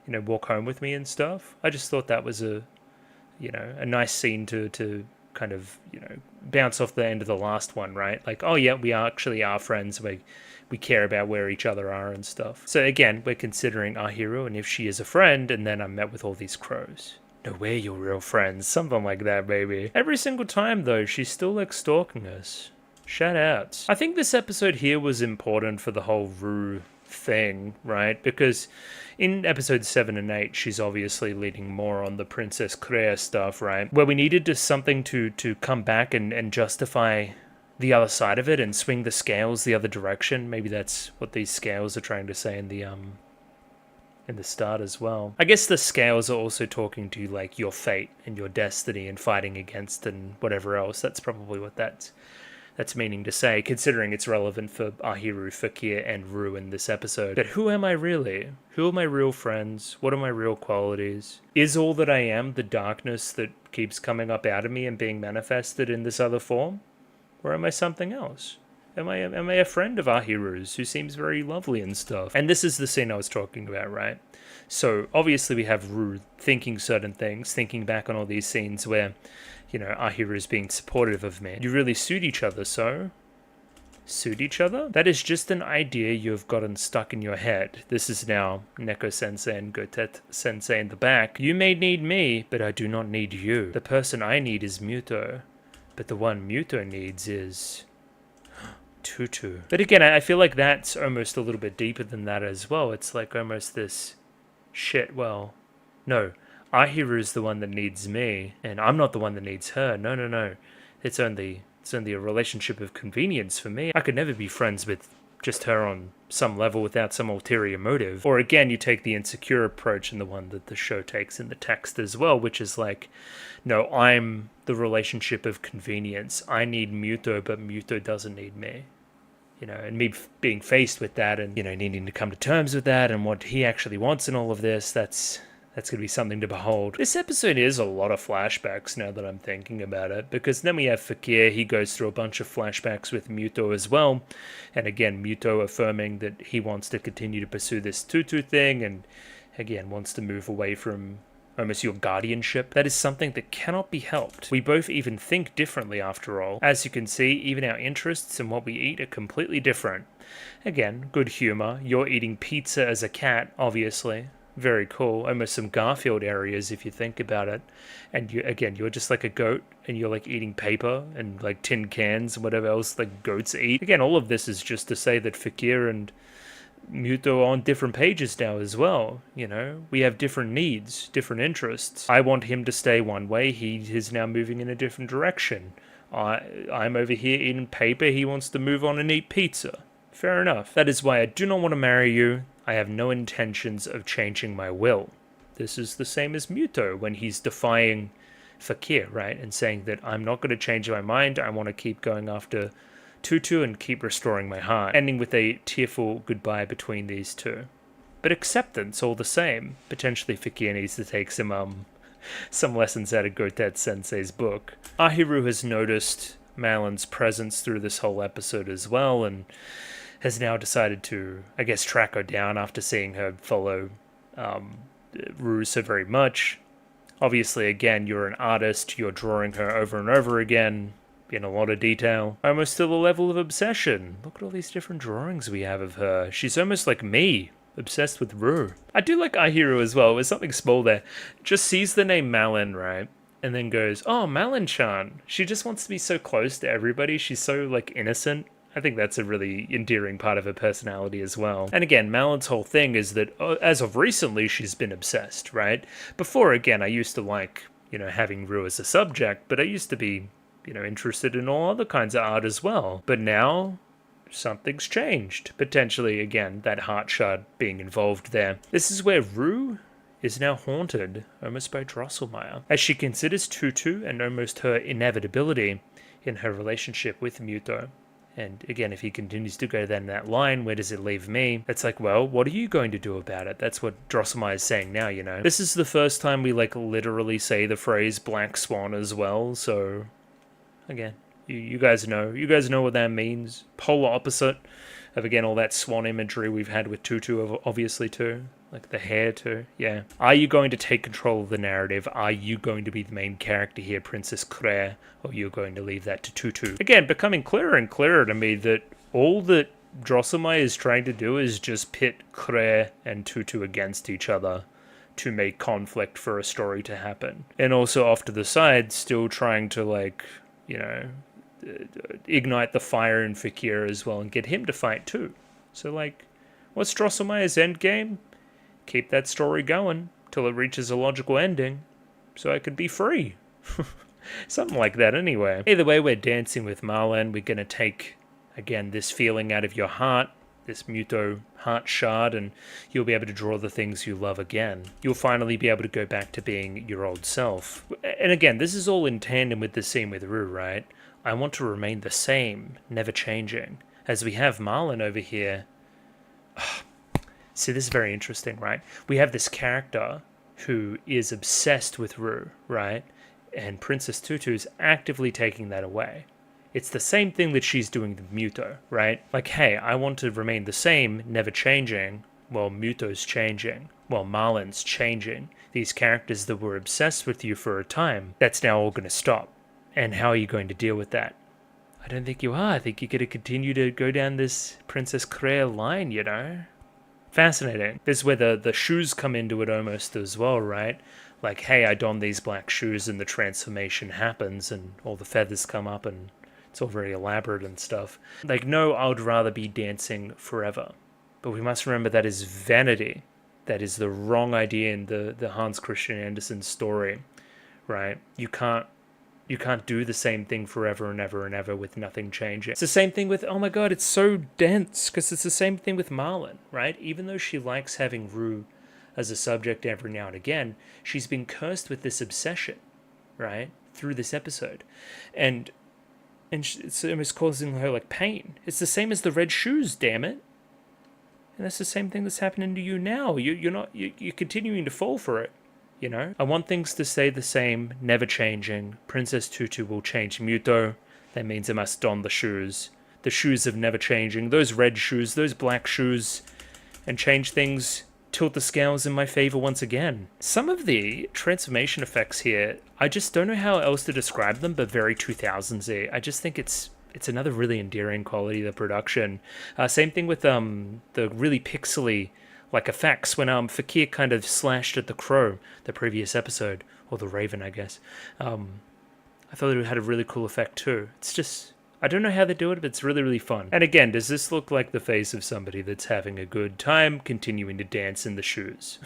you know, walk home with me and stuff. I just thought that was a nice scene to kind of, you know, bounce off the end of the last one, right? Like, oh yeah, we actually are friends. We care about where each other are and stuff. So again, we're considering Ahiru, and if she is a friend, and then I'm met with all these crows. No, we're your real friends. Something like that, baby. Every single time, though, she's still, like, stalking us. Shout outs. I think this episode here was important for the whole Rue thing, right? Because in episodes 7 and 8, she's obviously leading more on the Princess Crea stuff, right? Where we needed just something to come back and justify the other side of it and swing the scales the other direction. Maybe that's what these scales are trying to say in the start as well. I guess the scales are also talking to, like, your fate and your destiny and fighting against and whatever else. That's probably what that's meaning to say, considering it's relevant for Ahiru, Fakir, and Rue in this episode. But who am I really? Who are my real friends? What are my real qualities? Is all that I am the darkness that keeps coming up out of me and being manifested in this other form? Or am I something else? Am I a friend of Ahiru's who seems very lovely and stuff? And this is the scene I was talking about, right? So obviously we have Rue thinking certain things, thinking back on all these scenes where, you know, Ahiru is being supportive of me. You really suit each other, so? Suit each other? That is just an idea you have gotten stuck in your head. This is now Neko-sensei and Gotet-sensei in the back. You may need me, but I do not need you. The person I need is Muto, but the one Muto needs is Tutu. But again, I feel like that's almost a little bit deeper than that as well. It's like almost this shit, well, no, Ahiru's the one that needs me, and I'm not the one that needs her. No. It's only a relationship of convenience for me. I could never be friends with just her on some level without some ulterior motive. Or again, you take the insecure approach, and the one that the show takes in the text as well, which is like, no, I'm the relationship of convenience. I need Muto, but Muto doesn't need me. You know, and me being faced with that and, you know, needing to come to terms with that and what he actually wants in all of this, that's going to be something to behold. This episode is a lot of flashbacks now that I'm thinking about it, because then we have Fakir. He goes through a bunch of flashbacks with Muto as well. And again, Muto affirming that he wants to continue to pursue this Tutu thing and, again, wants to move away from almost your guardianship. That is something that cannot be helped. We both even think differently after all. As you can see, even our interests and what we eat are completely different. Again, good humor. You're eating pizza as a cat, obviously. Very cool. Almost some Garfield areas if you think about it. And you're just like a goat and you're like eating paper and like tin cans and whatever else like goats eat. Again, all of this is just to say that Fakir and Muto are on different pages now as well. You know, we have different needs, different interests. I want him to stay one way. He is now moving in a different direction. I'm over here eating paper. He wants to move on and eat pizza. Fair enough. That is why I do not want to marry you. I have no intentions of changing my will. This is the same as Muto when he's defying Fakir, right? And saying that I'm not going to change my mind. I want to keep going after Tutu and keep restoring my heart. Ending with a tearful goodbye between these two. But acceptance all the same. Potentially Fakir needs to take some lessons out of Gotet Sensei's book. Ahiru has noticed Malin's presence through this whole episode as well, and has now decided to, I guess, track her down after seeing her follow Rue so very much. Obviously, again, you're an artist, you're drawing her over and over again, in a lot of detail. Almost to the level of obsession. Look at all these different drawings we have of her. She's almost like me, obsessed with Rue. I do like Ahiru as well. There's something small there. Just sees the name Malin, right? And then goes, oh, Malin-chan. She just wants to be so close to everybody. She's so, like, innocent. I think that's a really endearing part of her personality as well. And again, Malin's whole thing is that, as of recently, she's been obsessed, right? Before, again, I used to like, you know, having Rue as a subject, but I used to be, you know, interested in all other kinds of art as well. But now, something's changed. Potentially, again, that heart shard being involved there. This is where Rue is now haunted almost by Drosselmeyer, as she considers Tutu and almost her inevitability in her relationship with Muto. And again, if he continues to go down that line, where does it leave me? It's like, well, what are you going to do about it? That's what Drosselmeyer is saying now, you know? This is the first time we, like, literally say the phrase Black Swan as well, so... Again, you guys know. You guys know what that means. Polar opposite of, again, all that swan imagery we've had with Tutu, obviously, too. Like, the hair, too. Yeah. Are you going to take control of the narrative? Are you going to be the main character here, Princess Claire? Or are you going to leave that to Tutu? Again, becoming clearer and clearer to me that all that Drosselmeyer is trying to do is just pit Claire and Tutu against each other to make conflict for a story to happen. And also off to the side, still trying to, like, you know, ignite the fire in Fakir as well and get him to fight too. So, like, what's Drosselmeyer's endgame? Keep that story going till it reaches a logical ending so I could be free. Something like that anyway. Either way, we're dancing with Marlon. We're going to take, again, this feeling out of your heart, this Muto heart shard, and you'll be able to draw the things you love again. You'll finally be able to go back to being your old self. And again, this is all in tandem with the scene with Rue, right? I want to remain the same, never changing. As we have Marlon over here. See, this is very interesting, right? We have this character who is obsessed with Rue, right? And Princess Tutu is actively taking that away. It's the same thing that she's doing with Muto, right? Like, hey, I want to remain the same, never changing, while Muto's changing, while Marlon's changing. These characters that were obsessed with you for a time, that's now all going to stop. And how are you going to deal with that? I don't think you are. I think you're going to continue to go down this Princess Claire line, you know? Fascinating. This is where the shoes come into it almost as well, right? Like, hey, I don these black shoes and the transformation happens and all the feathers come up and it's all very elaborate and stuff. Like, no, I would rather be dancing forever. But we must remember that is vanity. That is the wrong idea in the Hans Christian Andersen story, right? You can't do the same thing forever and ever and ever with nothing changing. It's the same thing with, oh my god, it's so dense, because it's the same thing with Marlon, right? Even though she likes having Rue as a subject every now and again, she's been cursed with this obsession, right? Through this episode. And it's almost causing her, like, pain. It's the same as the red shoes, damn it. And that's the same thing that's happening to you now. You're continuing to fall for it. You know, I want things to stay the same, never changing. Princess Tutu will change Muto. That means I must don the shoes. The shoes of never changing. Those red shoes, those black shoes. And change things, tilt the scales in my favor once again. Some of the transformation effects here, I just don't know how else to describe them, but very 2000s-y. I just think it's another really endearing quality of the production. Same thing with the really pixely, like, effects when Fakir kind of slashed at the crow the previous episode, or the raven, I guess. I thought it had a really cool effect too. It's just, I don't know how they do it, but it's really, really fun. And again, does this look like the face of somebody that's having a good time continuing to dance in the shoes?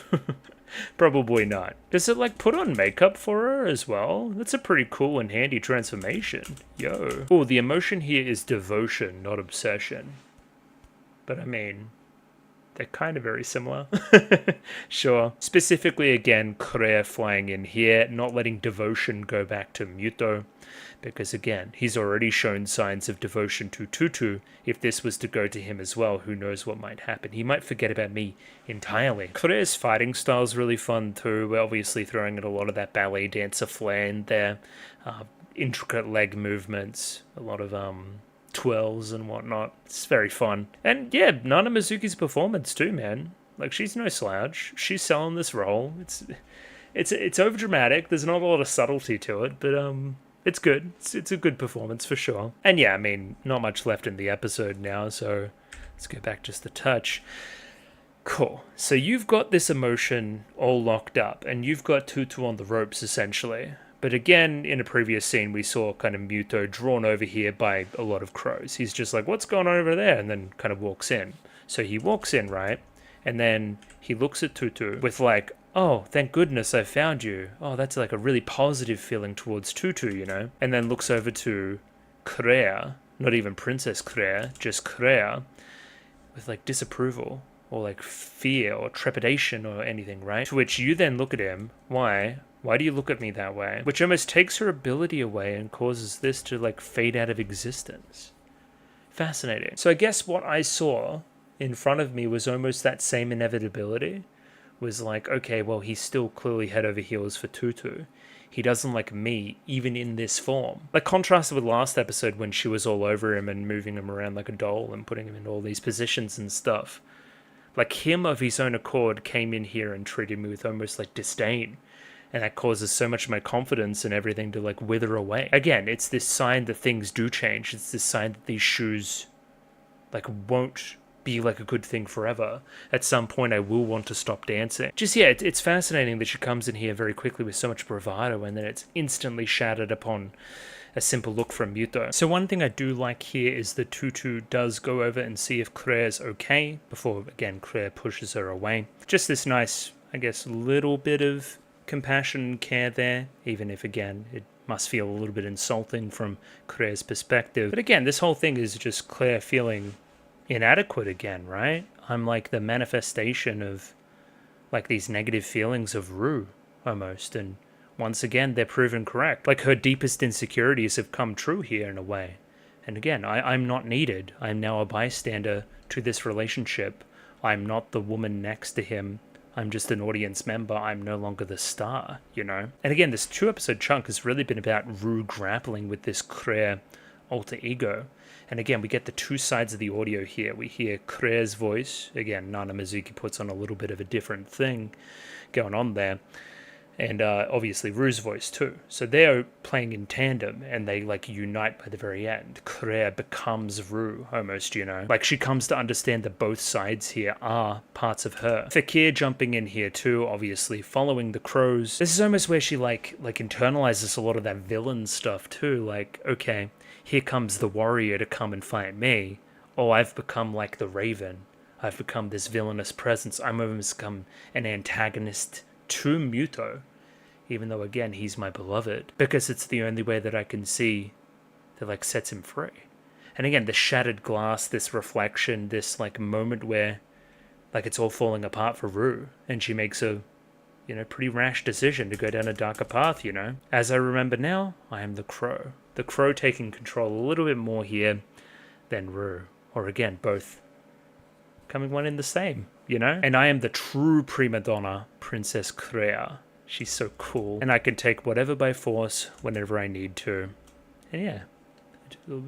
Probably not. Does it, like, put on makeup for her as well? That's a pretty cool and handy transformation. Yo. Oh, the emotion here is devotion, not obsession. But I mean, they're kind of very similar. Sure. Specifically, again, Claire flying in here, not letting devotion go back to Muto. Because, again, he's already shown signs of devotion to Tutu. If this was to go to him as well, who knows what might happen. He might forget about me entirely. Claire's fighting style is really fun too. We're obviously throwing in a lot of that ballet dancer flair in there. Intricate leg movements. A lot of twirls and whatnot. It's very fun. And yeah, Nana Mizuki's performance too, man. Like, she's no slouch. She's selling this role. It's overdramatic. There's not a lot of subtlety to it, but it's good. It's a good performance for sure. And yeah, I mean, not much left in the episode now, so let's go back just a touch. Cool. So you've got this emotion all locked up, and you've got Tutu on the ropes, essentially. But again, in a previous scene, we saw kind of Muto drawn over here by a lot of crows. He's just like, what's going on over there? And then kind of walks in. So he walks in, right? And then he looks at Tutu with like, oh, thank goodness I found you. Oh, that's like a really positive feeling towards Tutu, you know? And then looks over to Claire, not even Princess Claire, just Claire, with like disapproval. or like fear or trepidation or anything, right? To which you then look at him, why? Why do you look at me that way? Which almost takes her ability away and causes this to like fade out of existence. Fascinating. So I guess what I saw in front of me was almost that same inevitability. Was like, okay, well, he's still clearly head over heels for Tutu. He doesn't like me, even in this form. Like, contrasted with last episode when she was all over him and moving him around like a doll and putting him in all these positions and stuff. Like, him of his own accord came in here and treated me with almost like disdain. And that causes so much of my confidence and everything to like wither away. Again, it's this sign that things do change. It's this sign that these shoes like won't be like a good thing forever. At some point I will want to stop dancing. Just, yeah, it's fascinating that she comes in here very quickly with so much bravado and then it's instantly shattered upon a simple look from Muto. So one thing I do like here is that Tutu does go over and see if Claire's okay before, again, Claire pushes her away. Just this nice, I guess, little bit of compassion and care there, even if, again, it must feel a little bit insulting from Claire's perspective. But again, this whole thing is just Claire feeling inadequate again, right? I'm like the manifestation of like these negative feelings of Rue almost, and once again they're proven correct. Like her deepest insecurities have come true here in a way. And again, I'm not needed. I'm now a bystander to this relationship. I'm not the woman next to him. I'm just an audience member. I'm no longer the star, you know? And again, this 2-episode chunk has really been about Rue grappling with this Claire alter ego. And again, we get the two sides of the audio here. We hear Claire's voice. Again, Nana Mizuki puts on a little bit of a different thing going on there. And obviously Rue's voice too. So they're playing in tandem and they like unite by the very end. Claire becomes Rue almost, you know. Like she comes to understand that both sides here are parts of her. Fakir jumping in here too, obviously following the crows. This is almost where she like internalizes a lot of that villain stuff too. Like, okay, here comes the warrior to come and fight me. Oh, I've become like the Raven. I've become this villainous presence. I'm almost become an antagonist to Muto, even though again he's my beloved, because it's the only way that I can see that like sets him free. And again, the shattered glass, this reflection, this like moment where like it's all falling apart for Rue, and she makes a, you know, pretty rash decision to go down a darker path, you know. As I remember now, I am the Crow. The Crow taking control a little bit more here than Rue, or again, both coming one in the same, you know? And I am the true prima donna, Princess Claire. She's so cool. And I can take whatever by force whenever I need to. And yeah,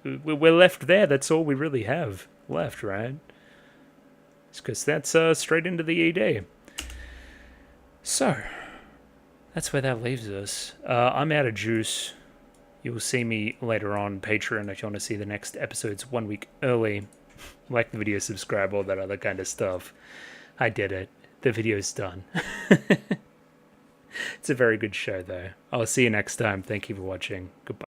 we're left there. That's all we really have left, right? It's because that's straight into the ED. So, that's where that leaves us. I'm out of juice. You'll see me later on Patreon if you want to see the next episodes 1 week early. Like the video, subscribe, all that other kind of stuff. I did it. The video's done. It's a very good show, though. I'll see you next time. Thank you for watching. Goodbye.